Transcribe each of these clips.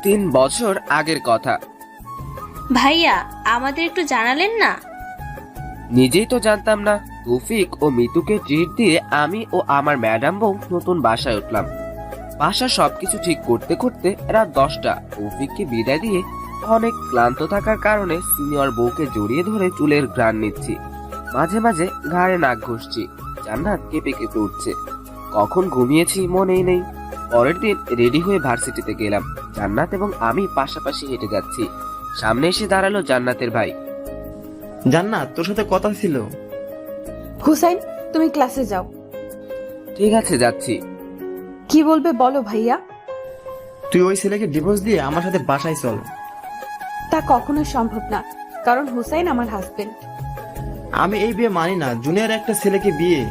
3 বছর আগের কথা। ভাইয়া, আমাদের একটু জানালেন না? নিজেই তো জানতাম না। তৌফিক ও মিতুকে ট্রিট দিয়ে আমি ও আমার ম্যাডাম বউ নতুন বাসায় উঠলাম। বাসা সবকিছু ঠিক করতে করতে রাত 10টা। তৌফিককে বিদায় দিয়ে অনেক ক্লান্ত থাকার কারণে সিনিয়র বউকে জড়িয়ে ধরে চুলের ঘ্রাণ নিচ্ছি। মাঝে মাঝে ঘাড়ে নাক ঘষছি। জান্নাত কেঁপে কেঁপে উঠছে। কখন ঘুমিয়েছি মনেই নেই। পরের দিন রেডি হয়ে ভার্সিটিতে গেলাম। জান্নাত এবং আমি পাশাপাশি হেঁটে যাচ্ছি। সামনে এসে দাঁড়ালো জান্নাতের ভাই। জান্নাত, তোর সাথে কথা ছিল। হুসাইন, তুমি ক্লাসে যাও। ঠিক আছে, যাচ্ছি। কি বলবে বলো ভাইয়া। তুই ওই ছেলেকে ডিভোর্স দিয়ে আমার সাথে বাসায় চল। তা কখনোই সম্ভব না, কারণ হুসাইন আমার হাজবেন্ড। আমি এই বিয়ে মানি না। জুনিয়র একটা ছেলেকে বিয়ে।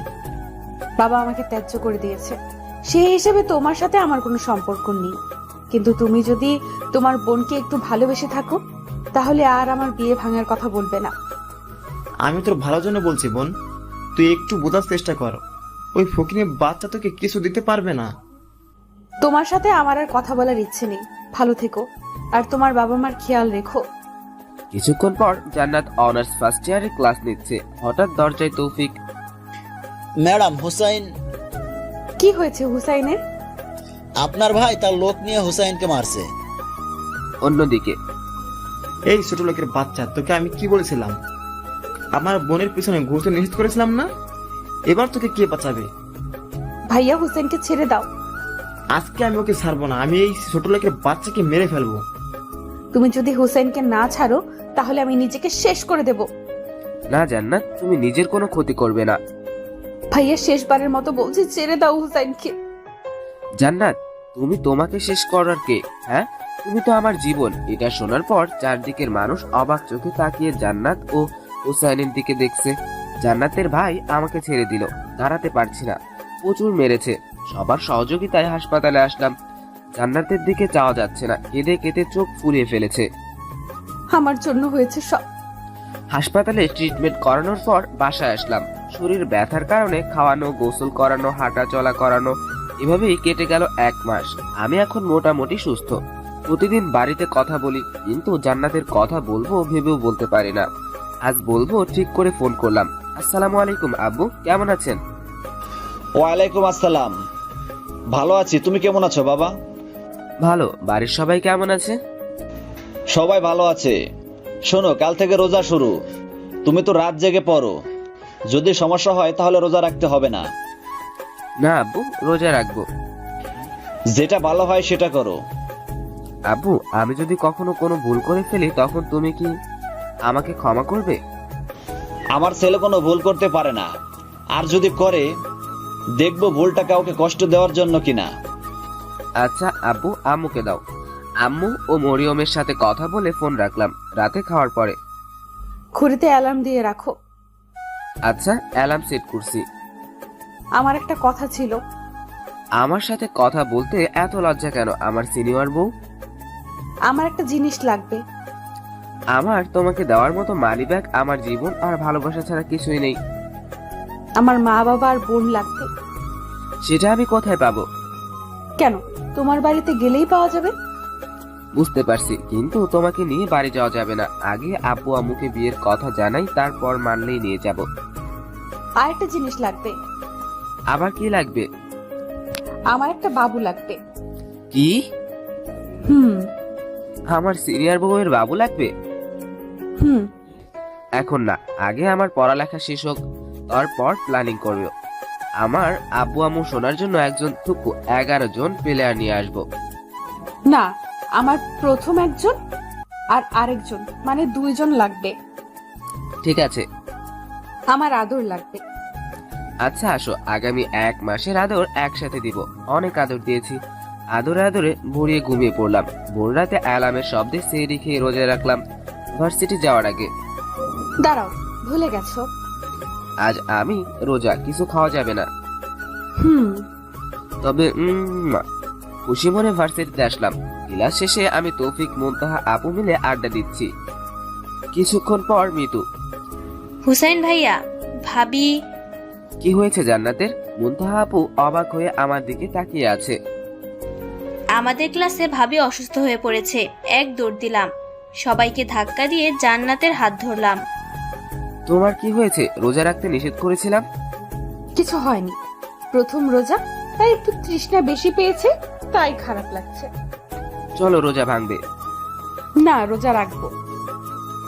বাবা আমাকে ত্যায্য করে দিয়েছে, সেই হিসেবে তোমার সাথে আমার কোনো সম্পর্ক নেই। কিন্তু তুমি যদি তোমার বোনকে একটু ভালোবেসে থাকো, তাহলে আর আমার বিয়ে ভাঙার কথা বলবে না। আমি তোর ভালোর জন্য বলছি বোন, তুই একটু বোঝার চেষ্টা কর। ওই ফকিনের বাচ্চা তোকে কিছু দিতে পারবে না। তোমার সাথে আমার আর কথা বলার ইচ্ছে নেই। ভালো থেকো, আর তোমার বাবা মার খেয়াল রেখো। কিছুক্ষণ পর জান্নাত অনার্স ফার্স্ট ইয়ারে ক্লাস নিচ্ছে। হঠাৎ দরজায় তৌফিক। ম্যাডাম, হুসাইন। কি হয়েছে হুসাইনের? আপনার ভাই তার লোক নিয়ে হুসাইনকে মারছে। অন্যদিকে, এই ছোট লোকের বাচ্চা, তোকে আমি কি বলেছিলাম? আমার বোনের পিছনে ঘুরতে নিষেধ করেছিলাম না? এবার তোকে কে বাঁচাবে? ভাইয়া, হুসাইনকে ছেড়ে দাও। আজকে আমি ওকে ছাড়বো না। আমি এই ছোট লোকের বাচ্চাকে মেরে ফেলবো। তুমি যদি হুসাইনকে না ছাড়ো, তাহলে আমি নিজেকে শেষ করে দেব। না জান্নাত, তুমি নিজের কোনো ক্ষতি করবে না। ভাইয়া, শেষবারের মতো বলছি, ছেড়ে দাও হুসাইনকে। জান্নাত, তুমি তোমাকে শেষ করার কে? হ্যাঁ, তুমি তো আমার জীবন। এটা শোনার পর চারদিকের মানুষ অবাক চোখে তাকিয়ে জান্নাত ও হুসাইনের দিকে দেখছে। জান্নাতের ভাই আমাকে ছেড়ে দিল। দাঁড়াতে পারছি না, প্রচুর মেরেছে। সবার সহযোগিতায় হাসপাতালে আসলাম। জান্নাতের দিকে চাওয়া যাচ্ছে না। কেঁদে কেঁদে চোখ ফুলিয়ে ফেলেছে। আমার জন্য হয়েছে সব। হাসপাতালে ট্রিটমেন্ট করানোর পর বাসায় আসলাম। শরীর ব্যথার কারণে খাওয়ানো, গোসল করানো, হাঁটা চলা করানো, এভাবেই কেটে গেল 1 মাস। আমি এখন মোটামুটি সুস্থ। প্রতিদিন বাড়িতে কথা বলি, কিন্তু জান্নাতের কথা বলবো ভেবেও বলতে পারি না। আজ বলবো ঠিক করে ফোন করলাম। আসসালামু আলাইকুম আব্বু, কেমন আছেন? ওয়ালাইকুম আসসালাম। ভালো আছি, তুমি কেমন আছো বাবা? ভালো। বাড়ির সবাই কেমন আছে? সবাই ভালো আছে। শোনো, কাল থেকে রোজা শুরু। তুমি তো রাত জেগে পড়ো। যদি সমস্যা হয় তাহলে রোজা রাখতে হবে না। না আব্বু, রোজা রাখবো। যেটা ভালো হয় সেটা করো। আব্বু, আমি যদি কখনো কোনো ভুল করে ফেলি, তখন তুমি কি আমাকে ক্ষমা করবে? আমার ছেলে কোনো ভুল করতে পারে না, আর যদি করে দেখবো ভুলটা কাউকে কষ্ট দেওয়ার জন্য কিনা। আচ্ছা আব্বু, আম্মুকে দাও। আম্মু ও মরিয়মের সাথে কথা বলে ফোন রাখলাম। রাতে খাওয়ার পরে। ঘড়িতে অ্যালার্ম দিয়ে রাখো। আচ্ছা, অ্যালার্ম সেট করছি। আমার একটা কথা ছিল। আমার সাথে কথা বলতে এত লজ্জা কেন আমার সিনিয়র বউ? আমার একটা জিনিস লাগবে। আমার তোমাকে দেওয়ার মতো মানি ব্যাগ, আমার জীবন আর ভালোবাসা ছাড়া কিছুই নেই। আমার মা বাবা আর বোন লাগবে। সেটা আমি কোথায় পাবো? কেন, তোমার বাড়িতে গেলেই পাওয়া যাবে। বুঝতে পারছি, কিন্তু তোমাকে নিয়ে বাড়ি যাওয়া যাবে না। আগে আব্বু আম্মুকে বিয়ের কথা জানাই, তারপর মানলেই নিয়ে যাব। আর একটা জিনিস লাগবে। আবার কি লাগবে? আমার একটা বাবু লাগবে। কি? হুম আমার সিনিয়র বউয়ের বাবু লাগবে? হুম এখন না, আগে আমার পড়ালেখা শেষ হোক, তারপর প্ল্যানিং করবে। আমার আব্বু আম্মু শোনার জন্য একজন থুকু 11 জন প্লেয়ার নিয়ে আসবো। না, আমার প্রথম একজন আর আরেকজন, মানে 2 জন লাগবে। ঠিক আছে। আমার আদর লাগবে। আচ্ছা আসো, আগামী 1 মাসের আদর একসাথে দিব। অনেক আদর দিয়েছি। আদরে আদরে ভরিয়ে ঘুমিয়ে পড়লাম। ভোর রাতে অ্যালার্মের শব্দে সেহরি খেয়ে রোজা রাখলাম ভার্সিটি যাওয়ার আগে। দাঁড়াও, ভুলে গেছো। আজ আমি রোজা, কিছু খাওয়া যাবে না। হুম তবে খুশি মনে ভার্সিটিতে আসলাম। ক্লাস শেষে আমি তৌফিক, মুনতাহা, আপু মিলে আড্ডা দিচ্ছি। কিছুক্ষণ পর মিতু। হুসাইন ভাইয়া, ভাবি। কি হয়েছে জান্নাতের? মুনতাহা আপু অবাক হয়ে আমার দিকে তাকিয়ে আছে। আমাদের ক্লাসে ভাবি অসুস্থ হয়ে পড়েছে, এক দৌড় দিলাম, সবাইকে ধাক্কা দিয়ে জান্নাতের হাত ধরলাম। তোমার কি হয়েছে? রোজা রাখতে নিষেধ করেছিলাম। কিছু হয়নি, প্রথম রোজা, তাই একটু তৃষ্ণা বেশি পেয়েছে, তাই খারাপ লাগছে। চলো রোজা ভাঙবে। না, রোজা রাখবো।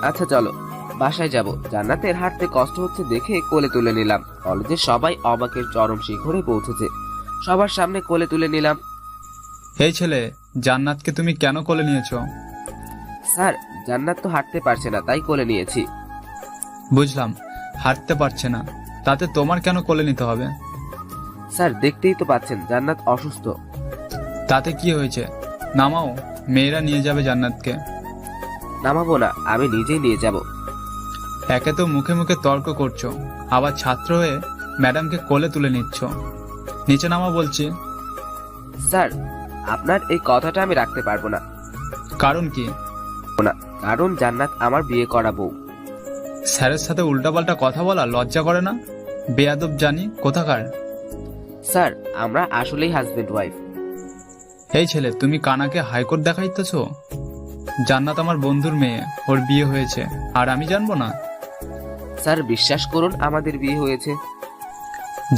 আচ্ছা চলো, বাসায় যাব। জান্নাতের হাঁটতে কষ্ট হচ্ছে দেখে কোলে তুলে নিলাম। কলেজের সবাই অবাকের চরম শিখরে পৌঁছেছে, সবার সামনে কোলে তুলে নিলাম। এই ছেলে, জান্নাতকে তুমি কেন কোলে নিয়েছো? স্যার, জান্নাত তো হাঁটতে পারছে না, তাই কোলে নিয়েছি। বুঝলাম, হাঁটতে পারছে না, তাতে তোমার কেন কোলে নিতে হবে? স্যার, দেখতেই তো পাচ্ছেন জান্নাত অসুস্থ। তাতে কি হয়েছে? নামাও, মেয়েরা নিয়ে যাবে জান্নাতকে। নামাবো না, আমি নিজেই নিয়ে যাব। একে তো মুখে মুখে তর্ক করছো, আবার ছাত্র হয়ে ম্যাডামকে কোলে তুলে নিচ্ছ। নিচে নামা বলছি। স্যার, আপনার এই কথাটা আমি রাখতে পারবো না। কারণ কি? কারণ জান্নাত আমার বিয়ে করা বউ। স্যারের সাথে উল্টাপাল্টা কথা বলা লজ্জা করে না? বেয়াদব জানি কোথাকার। স্যার, আমরা আসলেই হাজবেন্ড ওয়াইফ। এই ছেলে, তুমি কানাকে হাইকোর্ট দেখাইতেছ? জান্নাত আমার বন্ধুর মেয়ে, ওর বিয়ে হয়েছে, আর আমি জানবো না? স্যার, বিশ্বাস করুন, আমাদের বিয়ে হয়েছে।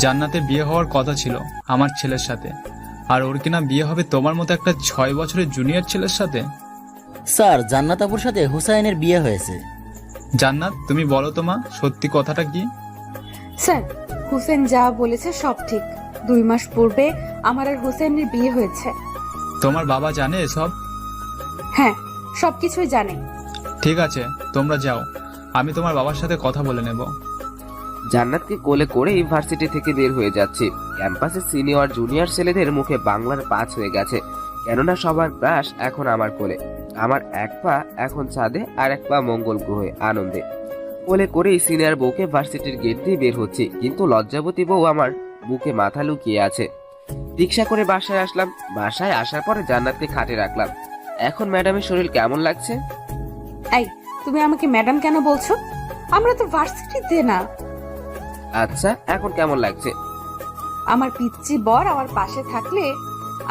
জান্নাতের বিয়ে হওয়ার কথা ছিল আমার ছেলের সাথে, আর ওর কিনা বিয়ে হবে তোমার মতো একটা 6 বছরের জুনিয়র ছেলের সাথে। স্যার, জান্নাত আপুর সাথে হুসাইনের বিয়ে হয়েছে। জান্নাত, তুমি বলো তো মা, সত্যি কথাটা কি? স্যার, হুসেন যা বলেছে সব ঠিক। 2 মাস পূর্বে আমার আর হুসেনের বিয়ে হয়েছে। তোমার বাবা জানে এসব? হ্যাঁ, সবকিছুই জানে। ঠিক আছে, তোমরা যাও, আমি তোমার বাবার সাথে কথা বলে নেব। জান্নাতকে কোলে করে ইউনিভার্সিটি থেকে বের হয়ে যাচ্ছি। ক্যাম্পাসে সিনিয়র জুনিয়র ছেলেদের মুখে বাংলার পাঁচ হয়ে গেছে, কেননা সবার ক্রাশ এখন আমার কোলে। আমার এক পা এখন ছাদে, আর এক পা মঙ্গল গ্রহে আনন্দে। কোলে করেই সিনিয়র বউকে ভার্সিটির গেট দিয়ে বের হচ্ছি, কিন্তু লজ্জাবতী বউ আমার বুকে মাথা লুকিয়ে আছে। রিক্সা করে বাসায় আসলাম। বাসায় আসার পরে জান্নাতকে খাটে রাখলাম। এখন ম্যাডামের শরীর কেমন লাগছে? এই, তুমি আমাকে ম্যাডাম কেন বলছো? আমরা তো ভার্সিটিতে না। আচ্ছা, এখন কেমন লাগছে? আমার পিচ্চি বর আমার পাশে থাকলে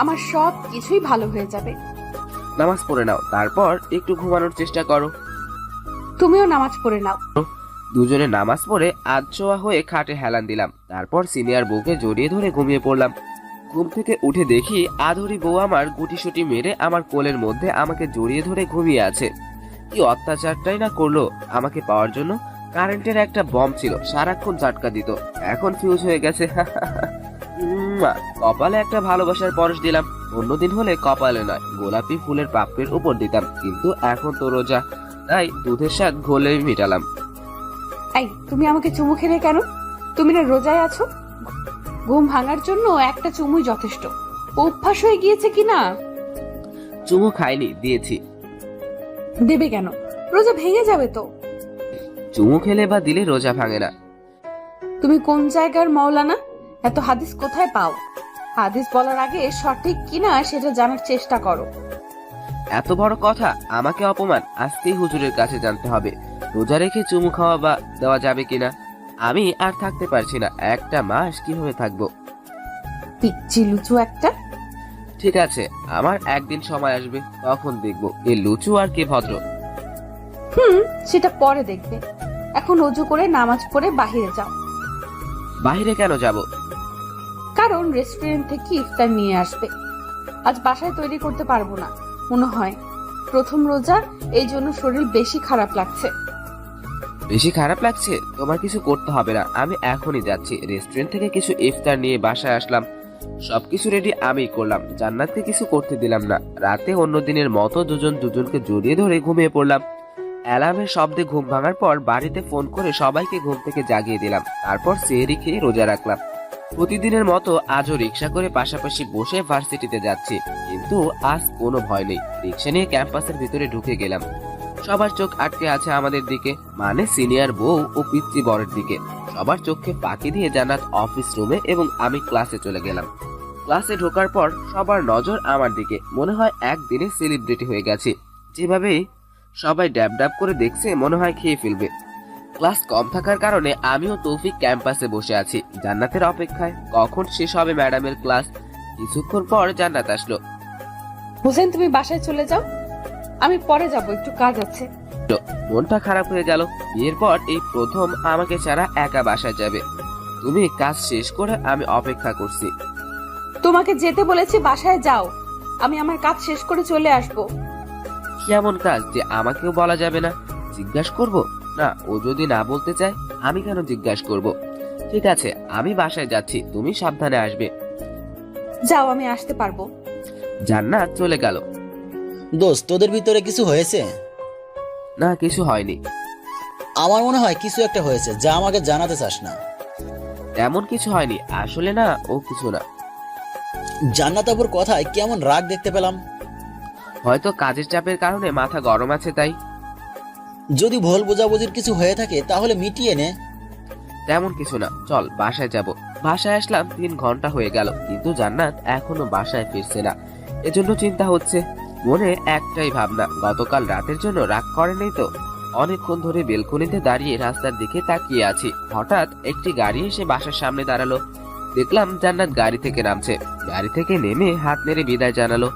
আমার সব কিছুই ভালো হয়ে যাবে। নামাজ পড়ে নাও, তারপর একটু ঘুমানোর চেষ্টা করো। তুমিও নামাজ পড়ে নাও। দুজনে নামাজ পড়ে আধশোয়া হয়ে খাটে হেলান দিলাম। তারপর সিনিয়র বউকে জড়িয়ে ধরে ঘুমিয়ে পড়লাম। ঘুম থেকে উঠে দেখি আধুরি বউ আমার গুটিসুটি মেরে আমার কোলের মধ্যে আমাকে জড়িয়ে ধরে ঘুমিয়ে আছে। কি অত্যাচারটাই না করলো আমাকে পাওয়ার জন্য। কারেন্টের একটা বম ছিল, সারাক্ষণ ঝটকা দিত, এখন ফিউজ হয়ে গেছে। কপালে একটা ভালোবাসার পরশ দিলাম। অন্যদিন হলে কপালে নয়, গোলাপি ফুলের পাপড়ির উপর দিতাম, কিন্তু এখন তো রোজা, তাই দুধের স্বাদ ঘোলে মিটালাম। এই, তুমি আমাকে চুমু খেলে কেন? তুমি না রোজায় আছো? ঘুম ভাঙার জন্য একটা চুমুই যথেষ্ট। অভ্যাস হয়ে গিয়েছে কি না? চুমু খাইনি, দিয়েছি। দেবে কেন? রোজা ভেঙে যাবে তো। চুমু খেলে বা দিলে রোজা ভাঙে না। তুমি কোন জায়গার মাওলানা? এত হাদিস কোথায় পাও? হাদিস বলার আগে সঠিক কিনা সেটা জানার চেষ্টা করো। এত বড় কথা, আমাকে অপমান আজকেই হুজুরের কাছে জানতে হবে। রোজা রেখে চুমু খাওয়া বা দেওয়া যাবে কিনা। আমি আর থাকতে পারছি না, একটা মাস কিভাবে থাকবো। পিচ্চি লুচু একটা। ঠিক আছে, আমার একদিন সময় আসবে, তখন দেখবো এ লুচু আর কে ভদ্র। সেটা পরে দেখবে। এখন ওযু করে নামাজ পড়ে বাহিরে যাও। বাইরে কেন যাব? কারণ রেস্টুরেন্ট থেকে ইফতার নিয়ে আসবে। আজ বাসায় তৈরি করতে পারবো না মনে হয়। প্রথম রোজা, এই জন্য শরীর বেশি খারাপ লাগছে। বেশি খারাপ লাগছে? তোমার কিছু করতে হবে না, আমি এখনই যাচ্ছি। রেস্টুরেন্ট থেকে কিছু ইফতার নিয়ে বাসায় আসলাম। সবকিছু রেডি আমিই করলাম, জান্নাতকে কিছু করতে দিলাম না। রাতে অন্য দিনের মতো দুজন দুজনকে জড়িয়ে ধরে ঘুমিয়ে পড়লাম। অ্যালার্মের শব্দে ঘুম ভাঙার পর বাড়িতে ফোন করে সবাইকে ঘুম থেকে জাগিয়ে দিলাম। তারপর সেহরি খেয়ে রোজা রাখলাম। প্রতিদিনের মতো আজও রিক্সা করে পাশাপাশি বসে ভার্সিটিতে যাচ্ছি, কিন্তু আজ কোনো ভয় নেই। রিক্সা নিয়ে ক্যাম্পাসের ভিতরে ঢুকে গেলাম। সবার চোখ আটকে আছে আমাদের দিকে, মানে সিনিয়র বউ ও পিতৃ বরের দিকে। সবার চোখকে ফাঁকি দিয়ে জান্নাত অফিস রুমে এবং আমি ক্লাসে চলে গেলাম। ক্লাসে ঢোকার পর সবার নজর আমার দিকে। মনে হয় একদিনে সেলিব্রিটি হয়ে গেছি। যেভাবে সবাই ড্যাব ড্যাব করে দেখছে, মনে হয় খেয়ে ফেলবে। ক্লাস কম থাকার কারণে আমিও তৌফিক ক্যাম্পাসে বসে আছি জান্নাতের অপেক্ষায়, কখন শেষ হবে ম্যাডামের ক্লাস। কিছুক্ষণ পর জান্নাত আসলো। হোসেন তুমি বাসায় চলে যাও, আমি পরে যাব, একটু কাজ আছে। মনটা খারাপ হয়ে গেল। বিয়ের পর এই প্রথম আমাকে ছাড়া একা বাসায় যাবে। তুমি কাজ শেষ করে আমি অপেক্ষা করছি। তোমাকে যেতে বলেছি, বাসায় যাও, আমি আমার কাজ শেষ করে চলে আসবো। কি এমন কাজ যে আমাকেও বলা যাবে না? জিজ্ঞাসা করব না? ও যদি না বলতে চায় আমি কেন জিজ্ঞাসা করব? ঠিক আছে, আমি বাসায় যাচ্ছি, তুমি সাবধানে আসবে। যাও, আমি আসতে পারবো। জান্নাত চলে গেল। দোস্ত, তোদের ভিতরে কিছু হয়েছে? না, কিছু হয়নি। আমার মনে হয় কিছু একটা হয়েছে, যা আমাকে জানাতে চাস না। তেমন কিছু হয়নি আসলে। না, ও কিছু না। জান্নাত আপুর কথায় কেমন রাগ দেখতে পেলাম। হয়তো কাজের চাপের কারণে মাথা গরম আছে তাই। যদি ভুল বোঝাবুঝির কিছু হয়ে থাকে তাহলে মিটিয়ে নে। তেমন কিছু না, চল বাসায় যাব। বাসায় আসলাম 3 ঘন্টা হয়ে গেল, কিন্তু জান্নাত এখনো বাসায় ফিরছে না। এজন্য চিন্তা হচ্ছে। মনে একটাই ভাবনা, গতকাল রাতের জন্য রাগ করেনি তো? অনেকক্ষণ ধরে বেলকনিতে দাঁড়িয়ে রাস্তার দিকে তাকিয়ে আছি। হঠাৎ একটি গাড়ি এসে বাসার সামনে দাঁড়ালো। দেখলাম জান্নাত গাড়ি থেকে নামছে। গাড়ি থেকে নেমে হাত নেড়ে বিদায় জানালো,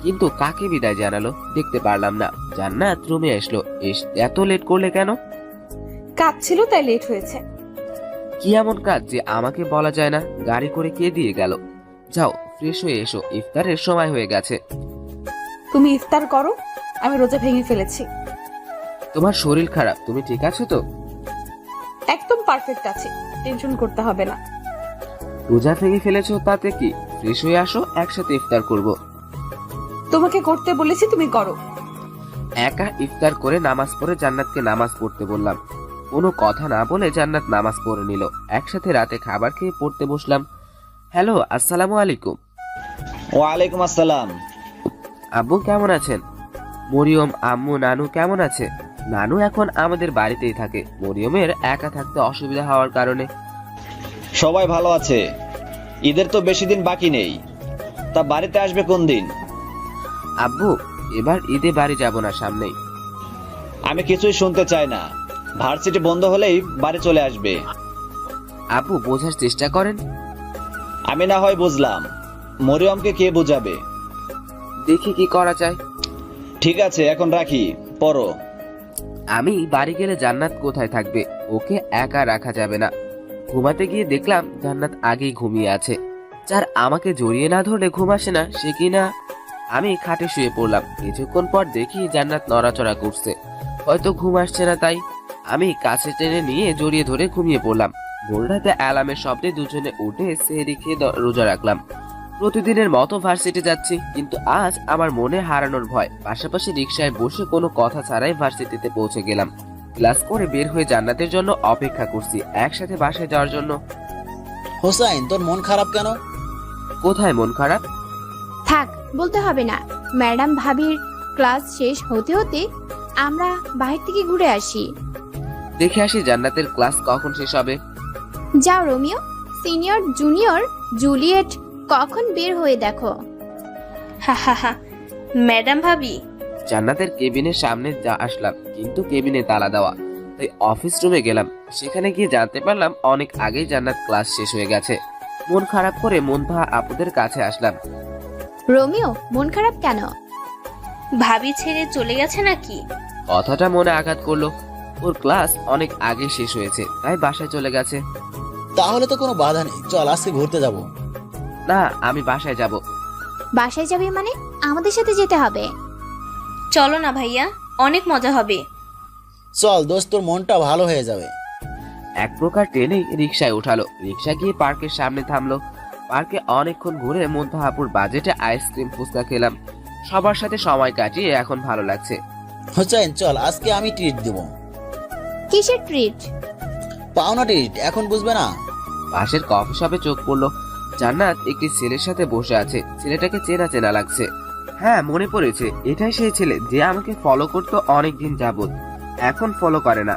কিন্তু কাকে বিদায় জানালো দেখতে পারলাম না। জান্নাত রুমে আসলো। এত লেট করলে কেন? কাজ ছিল তাই লেট হয়েছে। কি এমন কাজ যে আমাকে বলা যায় না? গাড়ি করে কে দিয়ে গেল? যাও ফ্রেশ হয়ে এসো, ইফতারের সময় হয়ে গেছে। তুমি ইফতার করো, আমি রোজা ভেঙে ফেলেছি। তোমার শরীর খারাপ, তুমি ঠিক আছো তো? একদম পারফেক্ট আছি, টেনশন করতে হবে না। রোজা ভেঙে ফেলেছো তাতে কি? ফ্রেশ হয়ে আসো, একসাথে ইফতার করব। তোমাকে করতে বলেছি, তুমি করো। একা ইফতার করে নামাজ পড়ে জান্নাতকে নামাজ পড়তে বললাম। কোনো কথা না বলে জান্নাত নামাজ পড়ে নিল। একসাথে রাতে খাবার খেয়ে পড়তে বসলাম। হ্যালো, আসসালামু আলাইকুম। ওয়ালাইকুম আসসালাম। আব্বু কেমন আছেন? মরিয়ম, আম্মু, নানু কেমন আছে? নানু এখন আমাদের বাড়িতেই থাকে, মরিয়মের একা থাকতে অসুবিধা হওয়ার কারণে। সবাই ভালো আছে। ঈদের তো বেশি দিন বাকি নেই, তা বাড়িতে আসবে কোন দিন? আব্বু, এবার ঈদে বাড়ি যাব না, সামনেই। আমি কিছুই শুনতে চাই না। ভার্সিটি বন্ধ হলেই বাড়ি চলে আসবে। আব্বু বোঝার চেষ্টা করেন। আমি না হয় বুঝলাম, মরিয়মকে কে বোঝাবে? দেখি কি করা যায়। ঠিক আছে, এখন রাখি, পড়ো। আমি বাড়ি গেলে জান্নাত কোথায় থাকবে? ওকে একা রাখা যাবে না। ঘুমাতে গিয়ে দেখলাম জান্নাত আগেই ঘুমিয়ে আছে। যার আমাকে জড়িয়ে না ধরলে ঘুম আসে না, সে কিনা। আমি খাটে শুয়ে পড়লাম। কিছুক্ষণ পর দেখি জান্নাত নড়াচড়া করছে। হয়তো ঘুম আসছে না তাই। আমি কাছে টেনে নিয়ে জড়িয়ে ধরে ঘুমিয়ে পড়লাম। ভোর রাতে অ্যালার্মের শব্দে দুজনে উঠে সেহরি খেয়ে রোজা রাখলাম। প্রতিদিনের মতো ভার্সিটি যাচ্ছি, কিন্তু আজ আমার মনে হারানোর ভয়। পাশাপাশি রিকশায় বসে কোনো কথা ছাড়াই ভার্সিটিতে পৌঁছে গেলাম। ক্লাস করে বের হয়ে জান্নাতের জন্য অপেক্ষা করছি, একসাথে বাসায় যাওয়ার জন্য। হোসাইন, তোর মন খারাপ কেন? কোথায় মন খারাপ? থাক, বলতে হবে না। ম্যাডাম ভাবির ক্লাস শেষ হতে হতে আমরা বাহির থেকে ঘুরে আসি। দেখে আসি জান্নাতের ক্লাস কখন শেষ হবে। যাও রোমিও, সিনিয়র জুনিয়র জুলিয়েট কখন বের হয়ে দেখো। হা হা হা। ম্যাডাম ভাবি, জান্নাতের কেবিনের সামনে আসলাম, কিন্তু কেবিনে তালা দেওয়া। তাই অফিস রুমে গেলাম। সেখানে গিয়ে জানতে পারলাম অনেক আগেই জান্নাত ক্লাস শেষ হয়ে গেছে। মন খারাপ করে মুনতাহা আপুদের কাছে আসলাম। রোমিও, মন খারাপ কেন? ভাবি ছেড়ে চলে গেছে নাকি? কথাটা মনে আঘাত করলো। ওর ক্লাস অনেক আগে শেষ হয়েছে, তাই বাসায় চলে গেছে। তাহলে তো কোনো বাধা নেই, চল আজকে ঘুরতে যাব। না, আমি বাসায় যাব। বাসায় যাবে মানে? আমাদের সাথে যেতে হবে। চলো না ভাইয়া, অনেক মজা হবে। চল দোস্ত, তোর মনটা ভালো হয়ে যাবে। এক প্রকার টেনেই রিক্সায় উঠালো। রিক্সা গিয়ে পার্কের সামনে থামলো। পার্কে অনেকক্ষণ ঘুরে মুনতাহাপুর বাজেটে আইসক্রিম ফুচকা খেলাম। সবার সাথে সময় কাটিয়ে এখন ভালো লাগছে। হোসাইন, চল আজকে আমি ট্রিট দেব। কিসের ট্রিট? পাওনা ট্রিট, এখন বুঝবে না? পাশের কফি শপে চোখ পড়লো। জান্নাত একটি ছেলের সাথে বসে আছে। ছেলেটাকে চেনা চেনা লাগছে। হ্যাঁ, মনে পড়েছে, এটাই সেই ছেলে যে আমাকে ফলো করতো অনেকদিন যাবত, এখন ফলো করে না।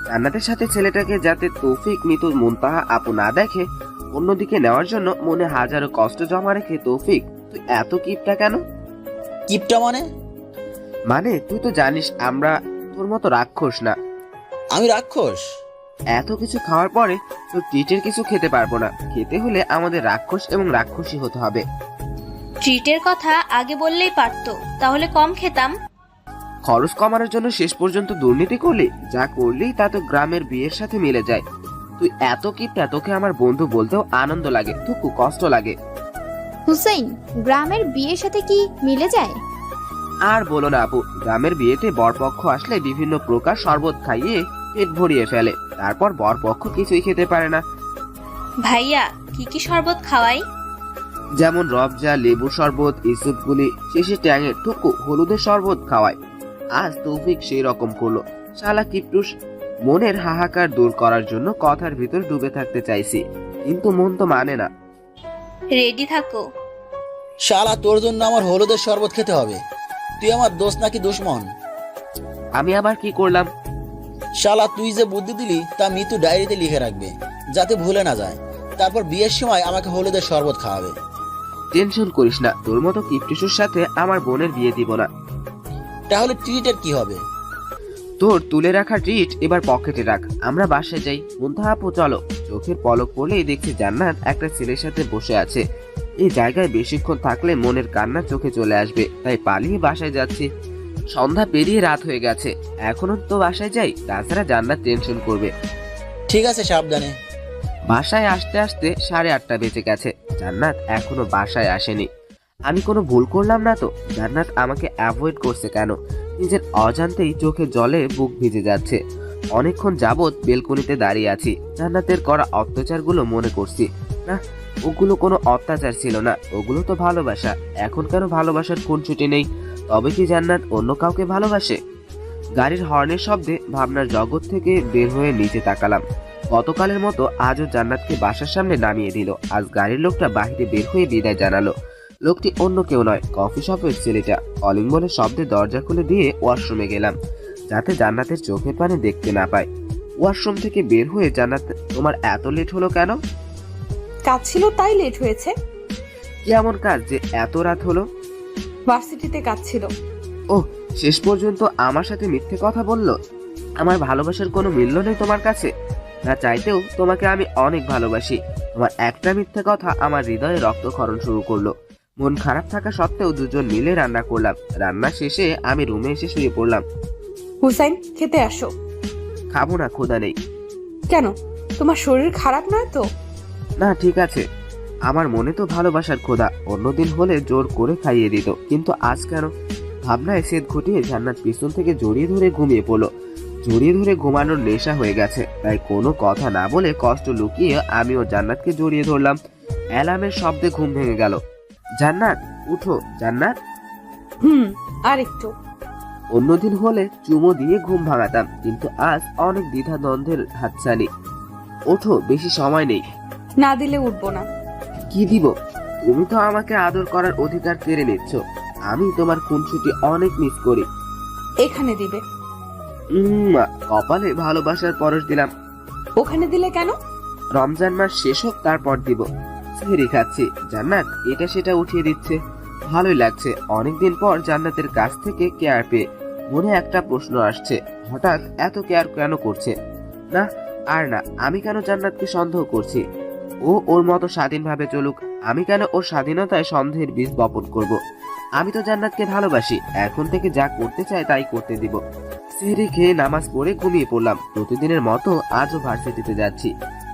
জান্নাতের সাথে ছেলেটাকে যাতে তৌফিক, মিতু, মুনতাহা আপু না দেখে অন্যদিকে নেওয়ার জন্য মনে হাজারো কষ্ট জমা রেখে, তৌফিক তুই এত কিপটা কেন? কিপটা মানে? মানে তুই তো জানিস আমরা তোর মতো রাক্ষস না। আমি রাক্ষস? এত কিছু খাওয়ার পরে তোর ট্রিটের কিছু খেতে পারবো না। খেতে হলে আমাদের রাক্ষস এবং রাক্ষসী হতে হবে। ট্রিটের কথা আগে বললেই পারতো, তাহলে কম খেতাম। খরচ কমানোর জন্য শেষ পর্যন্ত দুর্নীতি করলি? যা করলি তা তো গ্রামের বিয়ের সাথে মিলে যায়। তুই এত কিপটা, তোকে আমার বন্ধু বলতেও আনন্দ লাগে, টুকু কষ্ট লাগে। হুসাইন, গ্রামের বিয়ের সাথে কি মিলে যায়? আর বলো না আপু, গ্রামের বিয়েতে বরপক্ষ আসলে বিভিন্ন প্রকার শরবত খাইয়ে পেট ভরিয়ে ফেলে, তারপর বরপক্ষ কিছুই খেতে পারে না। ভাইয়া, কি কি শরবত খাওয়াই? যেমন রবজা, লেবুর শরবত, ইসুপগুলি, শেষে ট্যাঙের টুকু হলুদের শরবত খাওয়ায়। আজ তৌফিক সেই রকম করলো। শালা কিপটুস। মনের হাহাকার দূর করার জন্য কথার ভিতর ডুবে থাকতে চাইছি, কিন্তু মন তো মানে না। রেডি থাকো। শালা, তোর জন্য আমার হলুদের শরবত খেতে হবে? তুই আমার দোস্ত নাকি দুশ্মন? আমি আবার কি করলাম? শালা, তুই যে বুদ্ধি দিলি তা মিতু ডায়েরিতে লিখে রাখবে, যাতে ভুলে না যায়। তারপর বিয়ের সময় আমাকে হলুদের শরবত খাওয়াবে। টেনশন করিস না, তোর মতো কিপটুসের সাথে আমার বোনের বিয়ে দিব না। তাহলে ট্রিটের কি হবে? তোর তুলে রাখা ট্রিট এবার পকেটে রাখ, আমরা বাসায় যাই। মুন্তাহা আপু চলো। চোখের পলক পড়লেই দেখছি জান্নাত একটা ছেলের সাথে বসে আছে। এই জায়গায় বেশিক্ষণ থাকলে মনের কান্না চোখে চলে আসবে, তাই পালিয়ে বাসায় যাচ্ছি। সন্ধ্যা পেরিয়ে রাত হয়ে গেছে, এখনো তো বাসায় যাই, তাছাড়া জান্নাত টেনশন করবে। ঠিক আছে, সাবধানে। বাসায় আসতে আসতে 8:30 বেজে গেছে, জান্নাত এখনো বাসায় আসেনি। আমি কোনো ভুল করলাম না তো? জান্নাত আমাকে অ্যাভয়েড করছে কেন? নিজের অজান্তেই চোখে জলে বুক ভিজে যাচ্ছে। অনেকক্ষণ যাবৎ বেলকনিতে দাঁড়িয়ে আছি, জান্নাতের করা অত্যাচারগুলো মনে করছি। না, ওগুলো কোনো অত্যাচার ছিল না, ওগুলো তো ভালোবাসা। এখন কেন ভালোবাসার খুনসুটি নেই? তবে কি জান্নাত অন্য কাউকে ভালোবাসে? গাড়ির হর্নের শব্দে ভাবনার জগৎ থেকে বের হয়ে নিচে তাকালাম। গতকালের মতো আজও জান্নাতকে বাসার সামনে নামিয়ে দিল। আজ গাড়ির লোকটা বাহিরে বের হয়ে বিদায় জানালো। লোকটি অন্য কেউ নয়, কফি শপের ছেলেটা। কলিং বলের শব্দে দরজা খুলে দিয়ে ওয়াশরুমে গেলাম, যাতে জান্নাতের চোখের পানি দেখতে না পায়। ওয়াশরুম থেকে বের হয়ে, জান্নাত তোমার এত লেট হলো কেন? কাজ ছিল তাই লেট হয়েছে। কি এমন কাজ যে এত রাত হলো? ভার্সিটিতে কাজ ছিল। ও, শেষ পর্যন্ত আমার সাথে মিথ্যে কথা বললো। আমার ভালোবাসার কোনো মূল্য নেই তোমার কাছে? না চাইতেও তোমাকে আমি অনেক ভালোবাসি। তোমার একটা মিথ্যে কথা আমার হৃদয়ে রক্তক্ষরণ শুরু করলো। মন খারাপ থাকা সত্ত্বেও দুজন মিলে রান্না করলাম। রান্না শেষে আমি রুমে এসে শুয়ে পড়লাম। হুসাইন, খেতে আসো। খাবো না, ক্ষুধা নেই। কেন, তোমার শরীর খারাপ নয় তো? না, ঠিক আছে। আমার মনে তো ভালোবাসার ক্ষুধা, অন্যদিন হলে জোর করে খাইয়ে দিত, কিন্তু আজ কেন? ভাবনায় সেদ ঘটিয়ে জান্নাত পিছন থেকে জড়িয়ে ধরে ঘুমিয়ে পড়লো। জড়িয়ে ধরে ঘুমানোর নেশা হয়ে গেছে, তাই কোনো কথা না বলে কষ্ট লুকিয়ে আমিও জান্নাতকে জড়িয়ে ধরলাম। অ্যালার্মের শব্দে ঘুম ভেঙে গেল। জান্নাত, উঠো জান্নাত। আর একটু। অন্যদিন হলে চুমো দিয়ে ঘুম ভাঙাতাম, কিন্তু আজ অনেক দ্বিধাদ্বন্দ্বের হাতছানি। ওঠো, বেশি সময় নেই। না দিলে উঠবো না। কি দিব? তুমি তো আমাকে আদর করার অধিকার কেড়ে নিচ্ছ। আমি তোমার খুনসুটি অনেক মিস করি। এখানে দিবে। কপালে ভালোবাসার পরশ দিলাম। ওখানে দিলে কেন? রমজান মাস শেষ হোক, তারপর দিব। সেহরি খাচ্ছি, জান্নাত এটা সেটা উঠিয়ে দিচ্ছে। ভালোই লাগছে অনেকদিন পর জান্নাতের কাছ থেকে কেয়ার পেয়ে। মনে একটা প্রশ্ন আসছে, হঠাৎ এত কেয়ার কেন করছে? না, আর না, আমি কেন জান্নাতকে সন্দেহ করছি? ও ওর মতো স্বাধীনভাবে চলুক, আমি কেন ওর স্বাধীনতায় সন্দেহের বীজ বপন করব? আমি তো জান্নাতকে ভালোবাসি, এখন থেকে যা করতে চাই তাই করতে দিব। সেহরি খেয়ে নামাজ পড়ে ঘুমিয়ে পড়লাম। প্রতিদিনের মতো আজও ভার্সিটিতে যাচ্ছি,